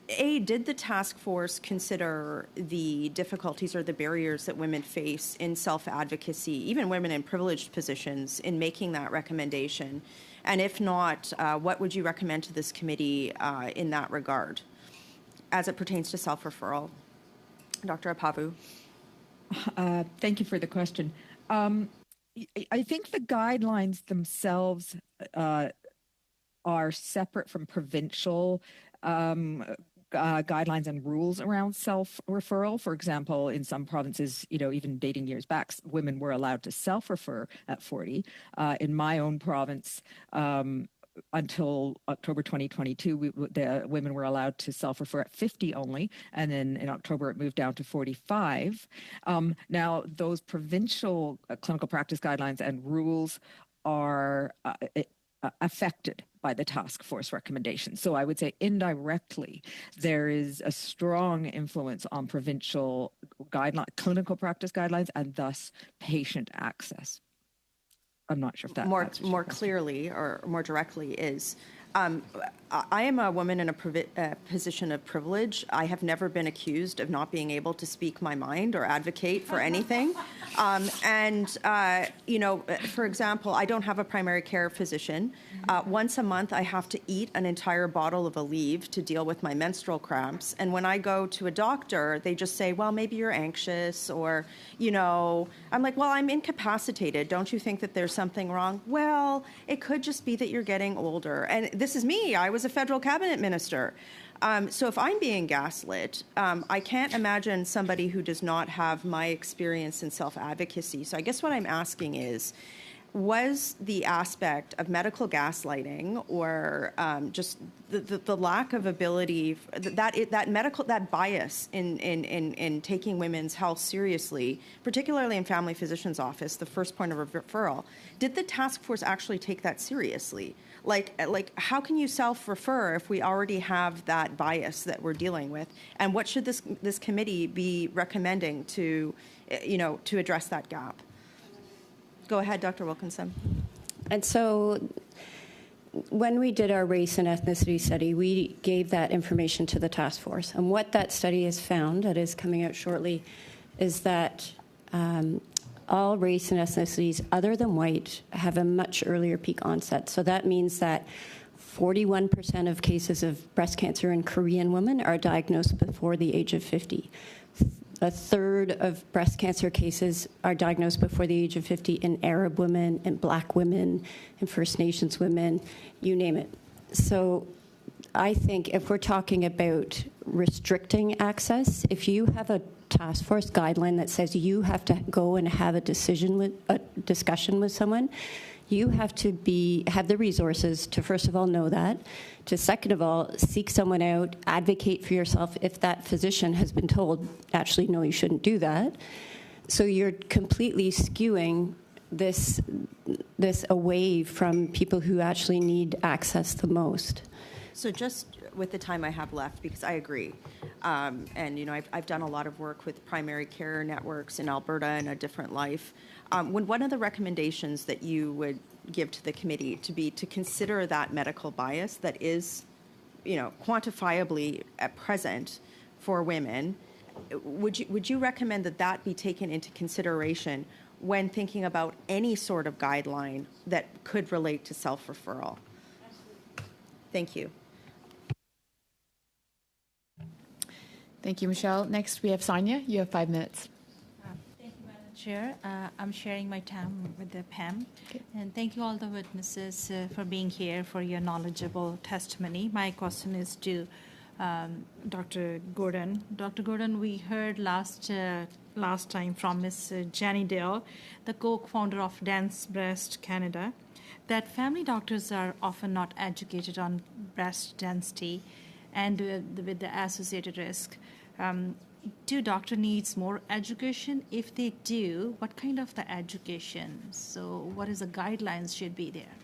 Did the task force consider the difficulties or the barriers that women face in self-advocacy, even women in privileged positions, in making that recommendation? And if not, what would you recommend to this committee in that regard, as it pertains to self-referral? Dr. Apavu. Thank you for the question. I think the guidelines themselves are separate from provincial guidelines and rules around self-referral. For example, in some provinces, even dating years back, women were allowed to self-refer at 40. In my own province, until October 2022, the women were allowed to self-refer at 50 only, and then in October it moved down to 45. Now, those provincial clinical practice guidelines and rules are affected by the task force recommendations. So I would say indirectly, there is a strong influence on provincial clinical practice guidelines and thus patient access. I'm not sure if that more clearly or more directly is, I am a woman in a position of privilege. I have never been accused of not being able to speak my mind or advocate for anything. For example, I don't have a primary care physician. Once a month, I have to eat an entire bottle of Aleve to deal with my menstrual cramps. And when I go to a doctor, they just say, well, maybe you're anxious, or, I'm like, well, I'm incapacitated. Don't you think that there's something wrong? Well, it could just be that you're getting older. And this is me. I was a federal cabinet minister. So if I'm being gaslit, I can't imagine somebody who does not have my experience in self-advocacy. So I guess what I'm asking is, was the aspect of medical gaslighting or just the lack of ability, that bias in taking women's health seriously, particularly in family physician's office, the first point of referral, did the task force actually take that seriously? Like how can you self-refer if we already have that bias that we're dealing with? And what should this committee be recommending to address that gap? Go ahead, Dr. Wilkinson. And so when we did our race and ethnicity study, we gave that information to the task force. And what that study has found, that is coming out shortly, is that all race and ethnicities other than white have a much earlier peak onset. So that means that 41% of cases of breast cancer in Korean women are diagnosed before the age of 50. A third of breast cancer cases are diagnosed before the age of 50 in Arab women, in Black women, in First Nations women, you name it. So I think if we're talking about restricting access, if you have a task force guideline that says you have to go and have a discussion with someone, you have to have the resources to, first of all, know that, to, second of all, seek someone out, advocate for yourself if that physician has been told, actually, no, you shouldn't do that. So you're completely skewing this away from people who actually need access the most. So just with the time I have left, because I agree, and I've done a lot of work with primary care networks in Alberta in a different life. When one of the recommendations that you would give to the committee to consider that medical bias that is, quantifiably at present for women, would you recommend that be taken into consideration when thinking about any sort of guideline that could relate to self-referral? Thank you. Thank you, Michelle. Next, we have Sonia. You have 5 minutes. Thank you, Madam Chair. I'm sharing my time with the PAM. Okay. And thank you all the witnesses for being here for your knowledgeable testimony. My question is to Dr. Gordon. Dr. Gordon, we heard last time from Ms. Jenny Dale, the co-founder of Dense Breast Canada, that family doctors are often not educated on breast density and with the associated risk. Do doctor needs more education? If they do, what kind of the education? So what is the guidelines should be there?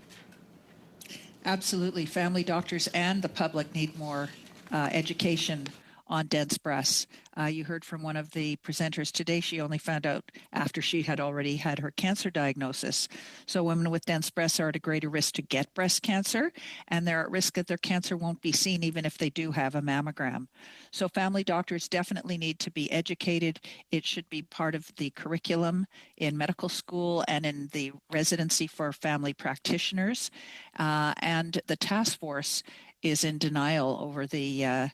Absolutely. Family doctors and the public need more education on dense breasts. You heard from one of the presenters today, she only found out after she had already had her cancer diagnosis. So women with dense breasts are at a greater risk to get breast cancer, and they're at risk that their cancer won't be seen even if they do have a mammogram. So family doctors definitely need to be educated. It should be part of the curriculum in medical school and in the residency for family practitioners. And the task force is in denial over the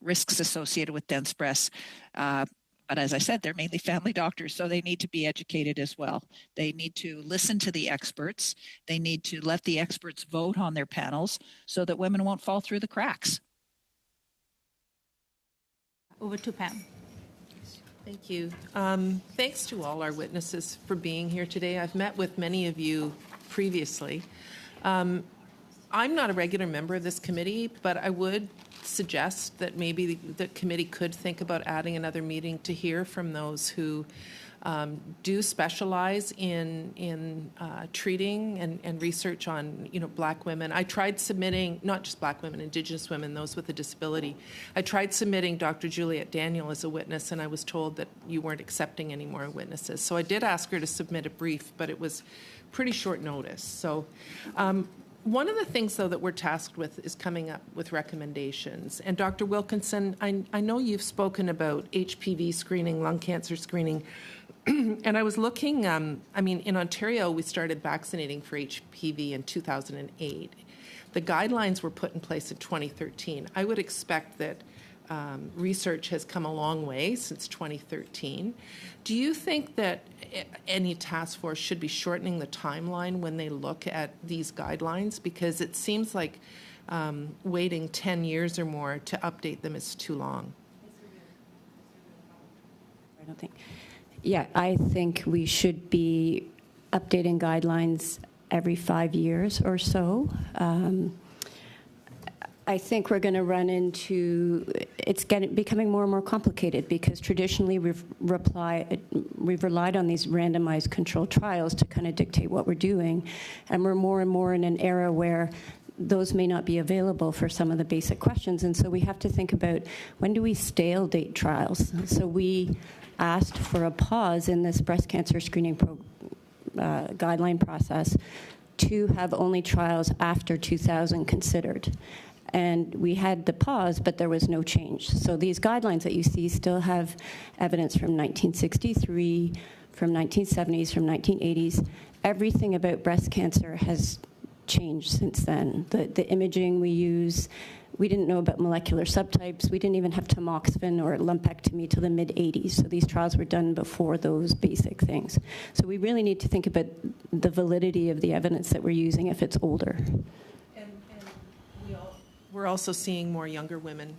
risks associated with dense breasts. But as I said, they're mainly family doctors, so they need to be educated as well. They need to listen to the experts. They need to let the experts vote on their panels so that women won't fall through the cracks. Over to Pam. Thank you. Thanks to all our witnesses for being here today. I've met with many of you previously. I'm not a regular member of this committee, but I would suggest that maybe the committee could think about adding another meeting to hear from those who do specialize in treating and research on Black women. I tried submitting, not just Black women, Indigenous women, those with a disability. I tried submitting Dr. Juliette Daniel as a witness, and I was told that you weren't accepting any more witnesses. So I did ask her to submit a brief, but it was pretty short notice. So one of the things, though, that we're tasked with is coming up with recommendations. And Dr. Wilkinson, I know you've spoken about HPV screening, lung cancer screening, and I was looking, in Ontario, we started vaccinating for HPV in 2008. The guidelines were put in place in 2013. I would expect that research has come a long way since 2013. Do you think that any task force should be shortening the timeline when they look at these guidelines? Because it seems like waiting 10 years or more to update them is too long. I think we should be updating guidelines every 5 years or so. I think we're going to run into becoming more and more complicated because traditionally we've relied on these randomized controlled trials to kind of dictate what we're doing, and we're more and more in an era where those may not be available for some of the basic questions, and so we have to think about when do we stale date trials. So we asked for a pause in this breast cancer screening guideline process to have only trials after 2000 considered. And we had the pause, but there was no change. So these guidelines that you see still have evidence from 1963, from 1970s, from 1980s. Everything about breast cancer has changed since then. The imaging we use, we didn't know about molecular subtypes. We didn't even have tamoxifen or lumpectomy till the mid-'80s. So these trials were done before those basic things. So we really need to think about the validity of the evidence that we're using if it's older. We're also seeing more younger women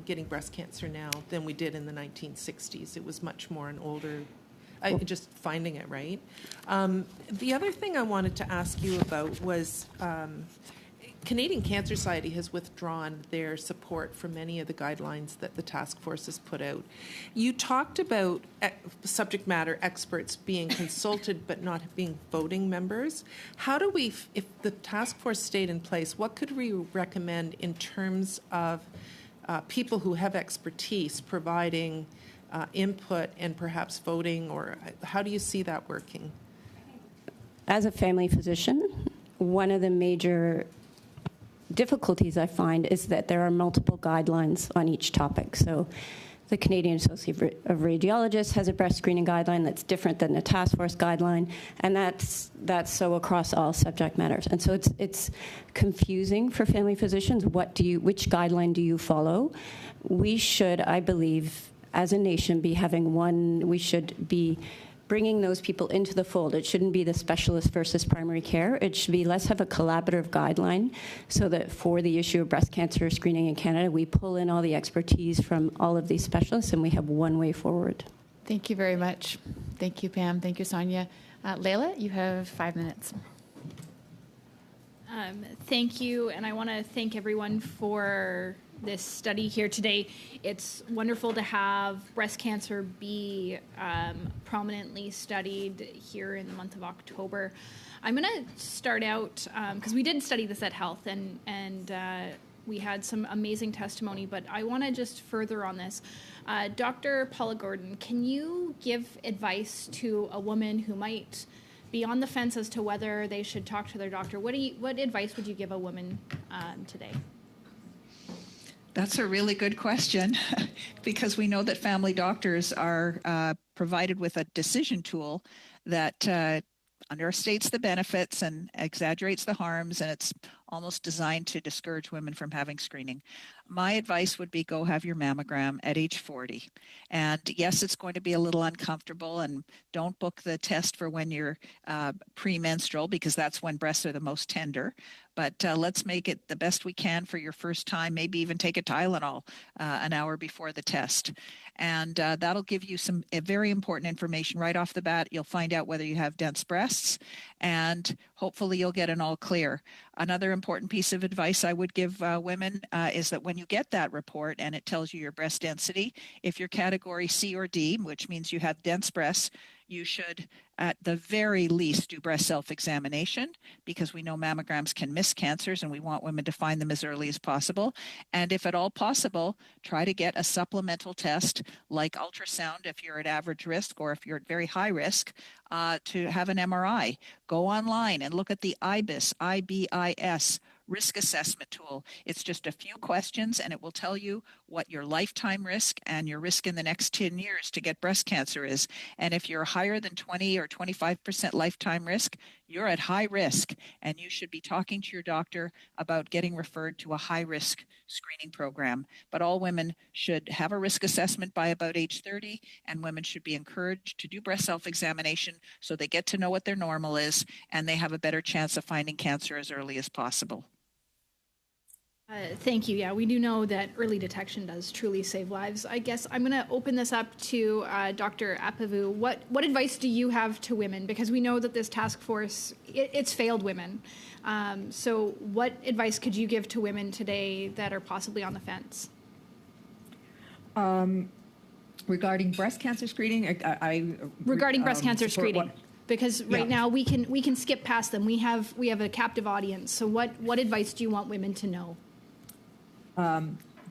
getting breast cancer now than we did in the 1960s. It was much more an older, just finding it, right? The other thing I wanted to ask you about was Canadian Cancer Society has withdrawn their support for many of the guidelines that the task force has put out. You talked about subject matter experts being consulted but not being voting members. How do we, if the task force stayed in place, what could we recommend in terms of people who have expertise providing input and perhaps voting, or how do you see that working? As a family physician, one of the major difficulties I find is that there are multiple guidelines on each topic. So the Canadian Association of Radiologists has a breast screening guideline that's different than the task force guideline, and that's so across all subject matters. And so it's confusing for family physicians. Which guideline do you follow? We should, I believe, as a nation, be having one. We should be bringing those people into the fold. It shouldn't be the specialist versus primary care. It should be, let's have a collaborative guideline so that for the issue of breast cancer screening in Canada, we pull in all the expertise from all of these specialists and we have one way forward. Thank you very much. Thank you, Pam. Thank you, Sonia. Leila, you have 5 minutes. Thank you, and I want to thank everyone for this study here today. It's wonderful to have breast cancer be prominently studied here in the month of October. I'm going to start out, because we did study this at Health, and we had some amazing testimony, but I want to just further on this. Dr. Paula Gordon, can you give advice to a woman who might be on the fence as to whether they should talk to their doctor? What advice would you give a woman today? That's a really good question because we know that family doctors are provided with a decision tool that understates the benefits and exaggerates the harms, and it's almost designed to discourage women from having screening. My advice would be go have your mammogram at age 40. And yes, it's going to be a little uncomfortable, and don't book the test for when you're premenstrual because that's when breasts are the most tender. But let's make it the best we can for your first time, maybe even take a Tylenol an hour before the test. And that'll give you some very important information right off the bat. You'll find out whether you have dense breasts, and hopefully you'll get an all clear. Another important piece of advice I would give women is that when you get that report and it tells you your breast density, if you're category C or D, which means you have dense breasts, you should at the very least do breast self-examination because we know mammograms can miss cancers and we want women to find them as early as possible. And if at all possible, try to get a supplemental test like ultrasound if you're at average risk, or if you're at very high risk, to have an MRI. Go online and look at the IBIS risk assessment tool. It's just a few questions and it will tell you what your lifetime risk and your risk in the next 10 years to get breast cancer is. And if you're higher than 20 or 25% lifetime risk, you're at high risk and you should be talking to your doctor about getting referred to a high-risk screening program. But all women should have a risk assessment by about age 30, and women should be encouraged to do breast self-examination so they get to know what their normal is and they have a better chance of finding cancer as early as possible. Thank you. Yeah, we do know that early detection does truly save lives. I guess I'm going to open this up to Dr. Apavu. What advice do you have to women? Because we know that this task force, it's failed women. So what advice could you give to women today that are possibly on the fence? Regarding breast cancer screening, Regarding breast cancer support screening. Because right now we can skip past them. We have a captive audience. So what advice do you want women to know?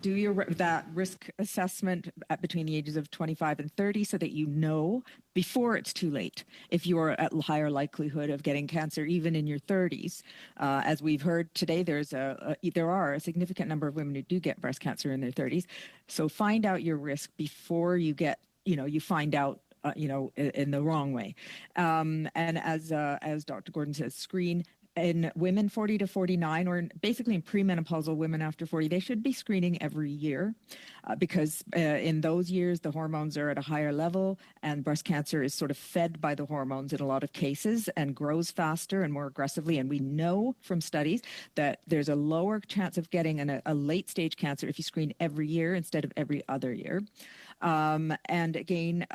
Do that risk assessment between the ages of 25 and 30 so that you know before it's too late if you're at higher likelihood of getting cancer even in your 30s. As we've heard today, there are a significant number of women who do get breast cancer in their 30s. So find out your risk before you get, you find out in the wrong way. And as Dr. Gordon says, screen. In women 40 to 49, or basically in premenopausal women after 40, they should be screening every year because in those years, the hormones are at a higher level and breast cancer is sort of fed by the hormones in a lot of cases and grows faster and more aggressively. And we know from studies that there's a lower chance of getting a late stage cancer if you screen every year instead of every other year. And again,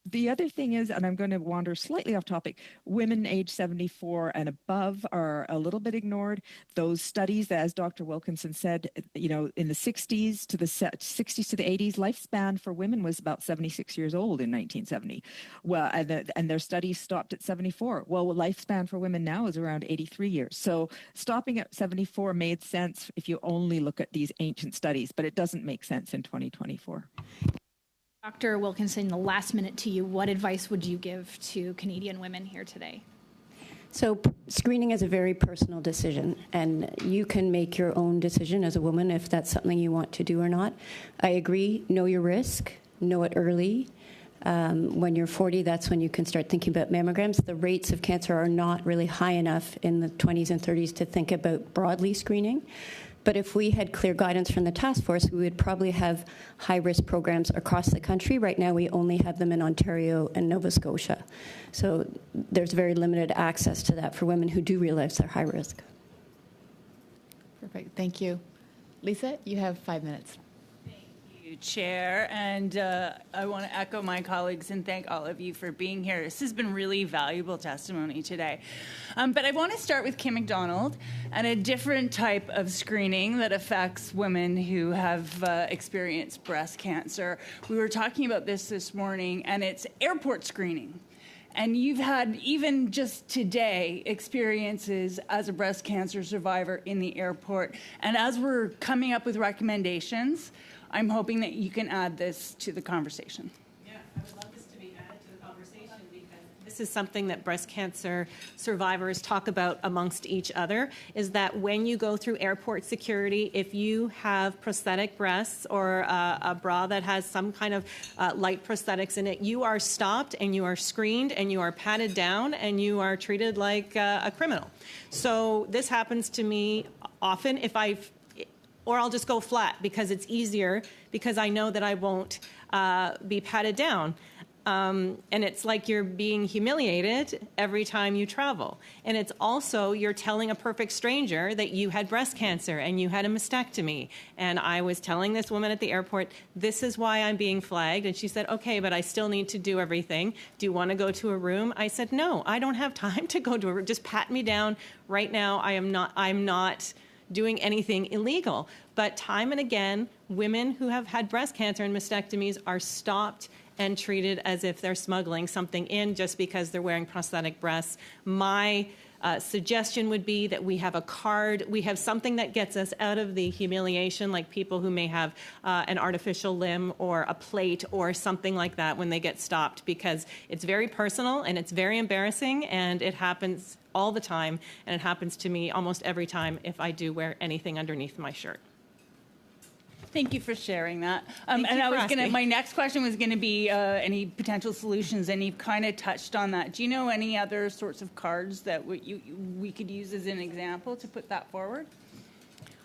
the other thing is, and I'm going to wander slightly off topic, women age 74 and above are a little bit ignored. Those studies, as Dr. Wilkinson said, in the 60s to the 80s, lifespan for women was about 76 years old in 1970. Well, and their studies stopped at 74. Well, lifespan for women now is around 83 years. So stopping at 74 made sense if you only look at these ancient studies, but it doesn't make sense in 2024. Dr. Wilkinson, the last minute to you, what advice would you give to Canadian women here today? So screening is a very personal decision, and you can make your own decision as a woman if that's something you want to do or not. I agree, know your risk, know it early. When you're 40, that's when you can start thinking about mammograms. The rates of cancer are not really high enough in the 20s and 30s to think about broadly screening. But if we had clear guidance from the task force, we would probably have high-risk programs across the country. Right now, we only have them in Ontario and Nova Scotia. So there's very limited access to that for women who do realize they're high risk. Perfect. Thank you. Lisa, you have 5 minutes. Chair, and I want to echo my colleagues and thank all of you for being here. This has been really valuable testimony today. But I want to start with Kim McDonald and a different type of screening that affects women who have experienced breast cancer. We were talking about this morning, and it's airport screening. And you've had, even just today, experiences as a breast cancer survivor in the airport. And as we're coming up with recommendations, I'm hoping that you can add this to the conversation. Yeah, I would love this to be added to the conversation because this is something that breast cancer survivors talk about amongst each other, is that when you go through airport security, if you have prosthetic breasts or a bra that has some kind of light prosthetics in it, you are stopped and you are screened and you are patted down and you are treated like a criminal. So this happens to me often or I'll just go flat because it's easier because I know that I won't be patted down. And it's like you're being humiliated every time you travel. And it's also you're telling a perfect stranger that you had breast cancer and you had a mastectomy. And I was telling this woman at the airport, this is why I'm being flagged. And she said, okay, but I still need to do everything. Do you want to go to a room? I said, no, I don't have time to go to a room. Just pat me down right now. I'm not doing anything illegal. But time and again, women who have had breast cancer and mastectomies are stopped and treated as if they're smuggling something in just because they're wearing prosthetic breasts. My suggestion would be that we have a card, we have something that gets us out of the humiliation, like people who may have an artificial limb or a plate or something like that when they get stopped, because it's very personal and it's very embarrassing, and it happens all the time, and it happens to me almost every time if I do wear anything underneath my shirt. Thank you for sharing that. Thank you for asking. My next question was going to be any potential solutions, and you've kind of touched on that. Do you know any other sorts of cards that we could use as an example to put that forward?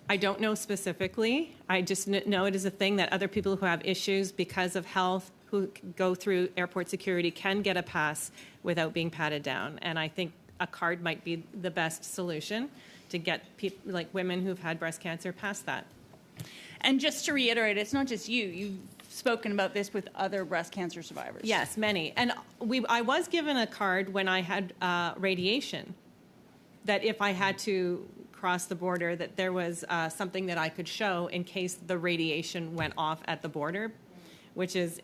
I don't know specifically. I just know it is a thing that other people who have issues because of health, who go through airport security, can get a pass without being patted down. And I think a card might be the best solution. to get like women who've had breast cancer past that. And just to reiterate, it's not just you. You've spoken about this with other breast cancer survivors. Yes, many. And I was given a card when I had radiation, that if I had to cross the border, that there was something that I could show in case the radiation went off at the border, which is,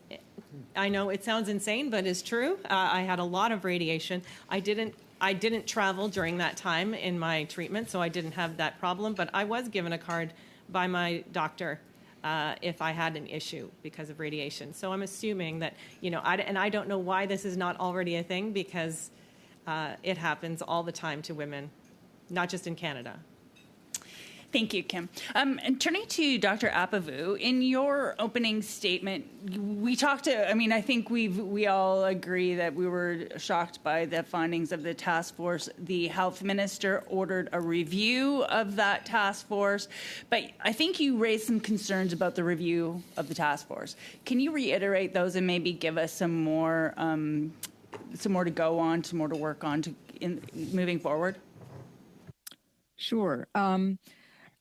I know it sounds insane, but it's true. I had a lot of radiation. I didn't travel during that time in my treatment, so I didn't have that problem, but I was given a card by my doctor if I had an issue because of radiation. So I'm assuming that, and I don't know why this is not already a thing, because it happens all the time to women, not just in Canada. Thank you, Kim. And turning to Dr. Apavu, in your opening statement, we talked to, I think we all agree that we were shocked by the findings of the task force. The health minister ordered a review of that task force, but I think you raised some concerns about the review of the task force. Can you reiterate those and maybe give us some more to go on, some more to work on moving forward? Sure.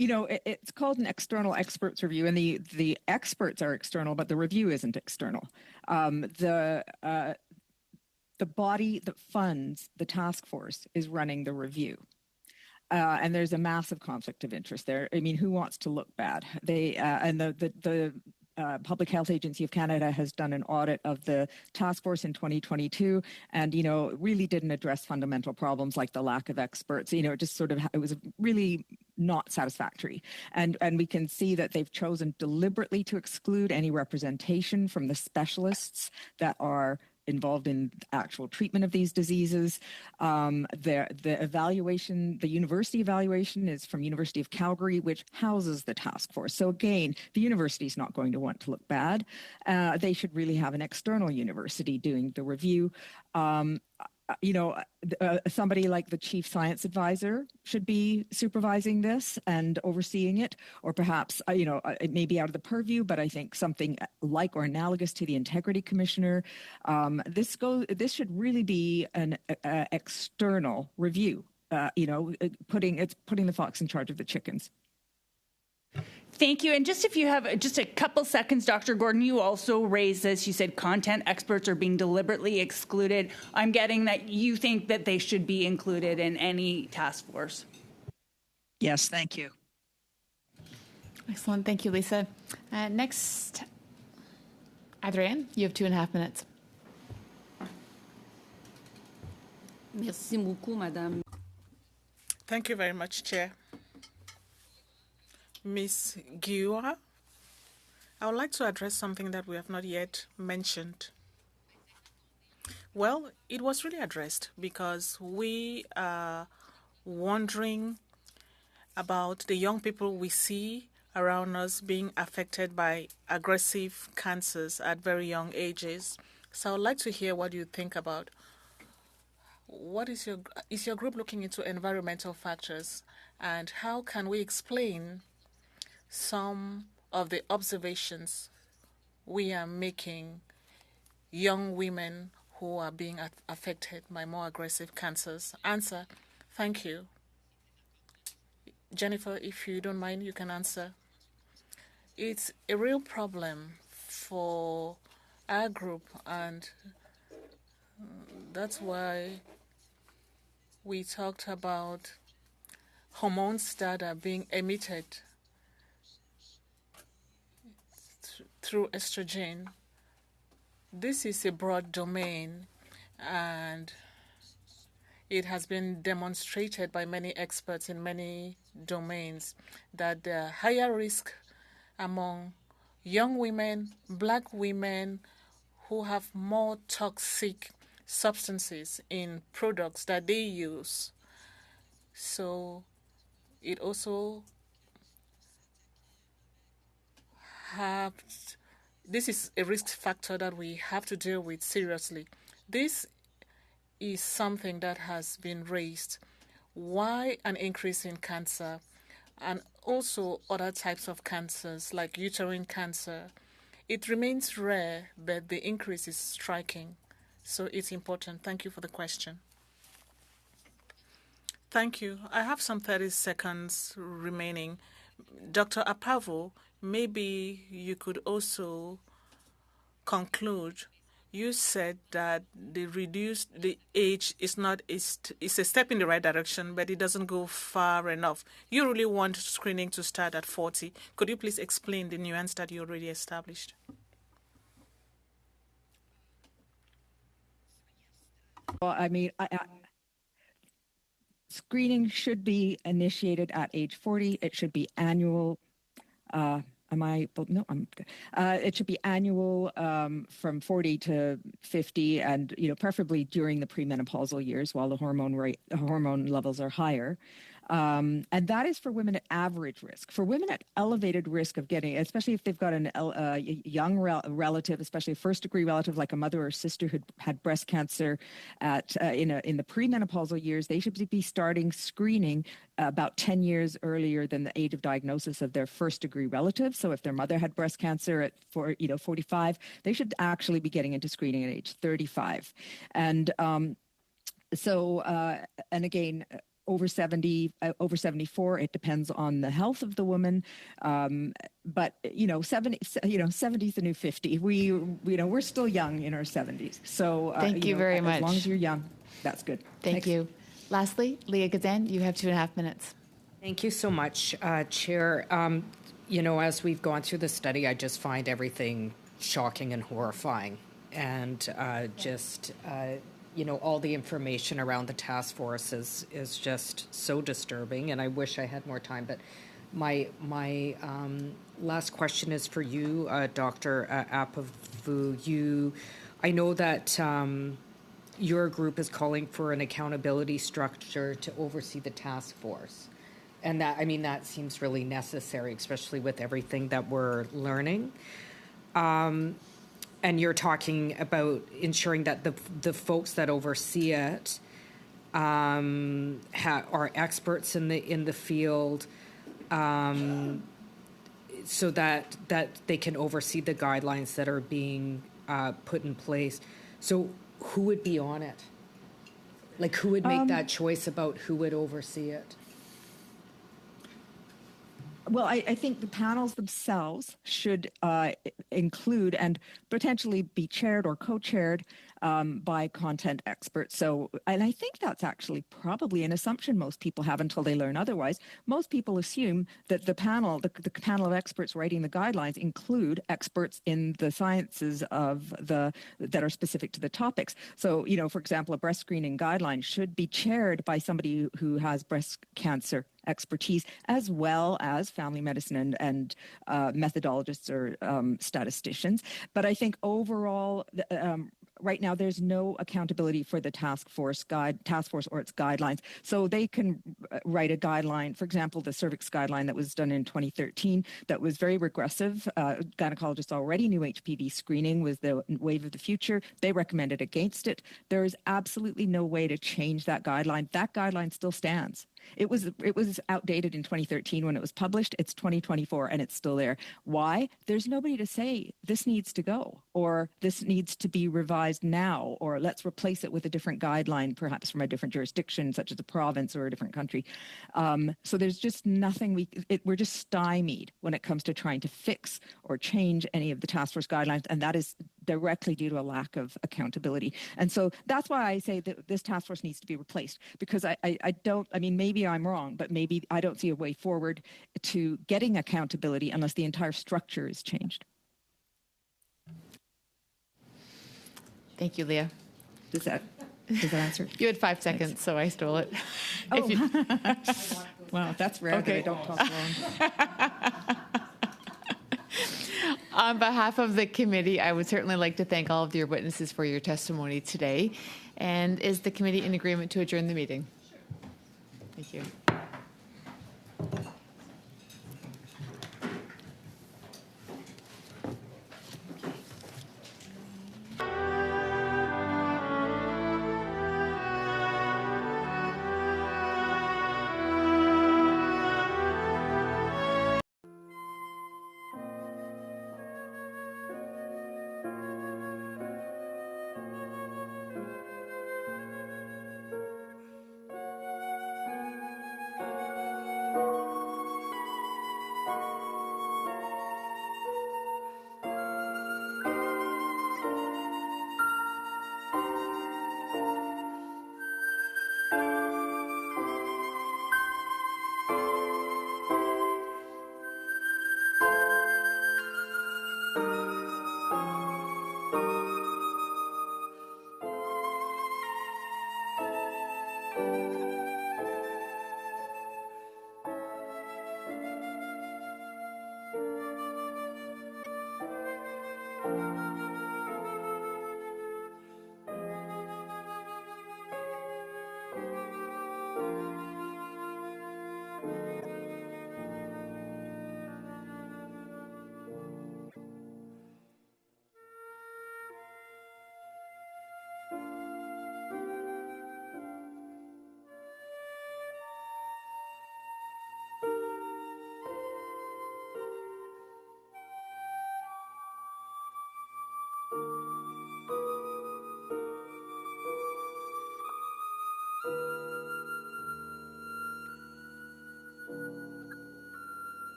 It's called an external experts review, and the experts are external, but the review isn't external. The body that funds the task force is running the review. And there's a massive conflict of interest there. Who wants to look bad? The Public Health Agency of Canada has done an audit of the task force in 2022, and really didn't address fundamental problems like the lack of experts. It was really not satisfactory, and we can see that they've chosen deliberately to exclude any representation from the specialists that are involved in actual treatment of these diseases. The evaluation, the university evaluation, is from University of Calgary, which houses the task force. So again, the university is not going to want to look bad. They should really have an external university doing the review. Somebody like the chief science advisor should be supervising this and overseeing it, or perhaps, it may be out of the purview, but I think something like or analogous to the integrity commissioner. This should really be an external review. Putting the fox in charge of the chickens. Thank you. And just if you have just a couple seconds, Dr. Gordon, you also raised this. You said content experts are being deliberately excluded. I'm getting that you think that they should be included in any task force. Yes, thank you. Excellent. Thank you, Lisa. Next, Adrienne, you have 2.5 minutes. Merci beaucoup, Madame. Thank you very much, Chair. Ms. Giua, I would like to address something that we have not yet mentioned. Well, it was really addressed because we are wondering about the young people we see around us being affected by aggressive cancers at very young ages. So I would like to hear what you think about. What is your group looking into environmental factors, and how can we explain some of the observations we are making young women who are being affected by more aggressive cancers? Answer. Thank you. Jennifer, if you don't mind, you can answer. It's a real problem for our group, and that's why we talked about hormones that are being emitted through estrogen. This is a broad domain, and it has been demonstrated by many experts in many domains that there are higher risk among young women, Black women, who have more toxic substances in products that they use. So it also this is a risk factor that we have to deal with seriously. This is something that has been raised. Why an increase in cancer, and also other types of cancers like uterine cancer? It remains rare, but the increase is striking. So it's important. Thank you for the question. Thank you. I have some 30 seconds remaining. Dr. Apavo, maybe you could also conclude. You said that the age is not it's a step in the right direction, but it doesn't go far enough. You really want screening to start at 40. Could you please explain the nuance that you already established? Well, I mean, screening should be initiated at age 40. It should be annual. It should be annual from 40 to 50, and preferably during the premenopausal years while the hormone levels are higher. And that is for women at average risk. For women at elevated risk of getting, especially if they've got a young relative, especially a first-degree relative like a mother or sister who had breast cancer in the premenopausal years, they should be starting screening about 10 years earlier than the age of diagnosis of their first-degree relative. So if their mother had breast cancer at 45, they should actually be getting into screening at age 35. And and again, over 70, over 74, it depends on the health of the woman. But 70 is the new 50. We're still young in our 70s. So thank you very much. As long as you're young, that's good. Thank you. Lastly, Leah Gazan, you have 2.5 minutes. Thank you so much, Chair. As we've gone through the study, I just find everything shocking and horrifying, and all the information around the task force is just so disturbing, and I wish I had more time. But my last question is for you, Dr. Apavu. I know that your group is calling for an accountability structure to oversee the task force, and that seems really necessary, especially with everything that we're learning. And you're talking about ensuring that the folks that oversee it are experts in the field, so that they can oversee the guidelines that are being put in place. So who would be on it? Like, who would make that choice about who would oversee it? Well, I think the panels themselves should include and potentially be chaired or co-chaired by content experts. And I think that's actually probably an assumption most people have until they learn otherwise. Most people assume that the panel of experts writing the guidelines include experts in the sciences that are specific to the topics. So, for example, a breast screening guideline should be chaired by somebody who has breast cancer expertise, as well as family medicine and methodologists or statisticians. But I think overall, right now, there's no accountability for the task force or its guidelines. So they can write a guideline, for example, the cervix guideline that was done in 2013, that was very regressive. Gynecologists already knew HPV screening was the wave of the future. They recommended against it. There is absolutely no way to change that guideline. That guideline still stands. It was outdated in 2013 when it was published. It's 2024 and it's still there. Why? There's nobody to say this needs to go, or this needs to be revised now, or let's replace it with a different guideline, perhaps from a different jurisdiction, such as a province or a different country. So there's just nothing we're just stymied when it comes to trying to fix or change any of the task force guidelines, and that is directly due to a lack of accountability. And so that's why I say that this task force needs to be replaced, because maybe I'm wrong, but maybe I don't see a way forward to getting accountability unless the entire structure is changed. Thank you, Leah. Does that answer? You had 5 seconds, so I stole it. Oh. Wow, that's rare. Okay. That I don't talk long. On behalf of the committee, I would certainly like to thank all of your witnesses for your testimony today. And is the committee in agreement to adjourn the meeting? Thank you.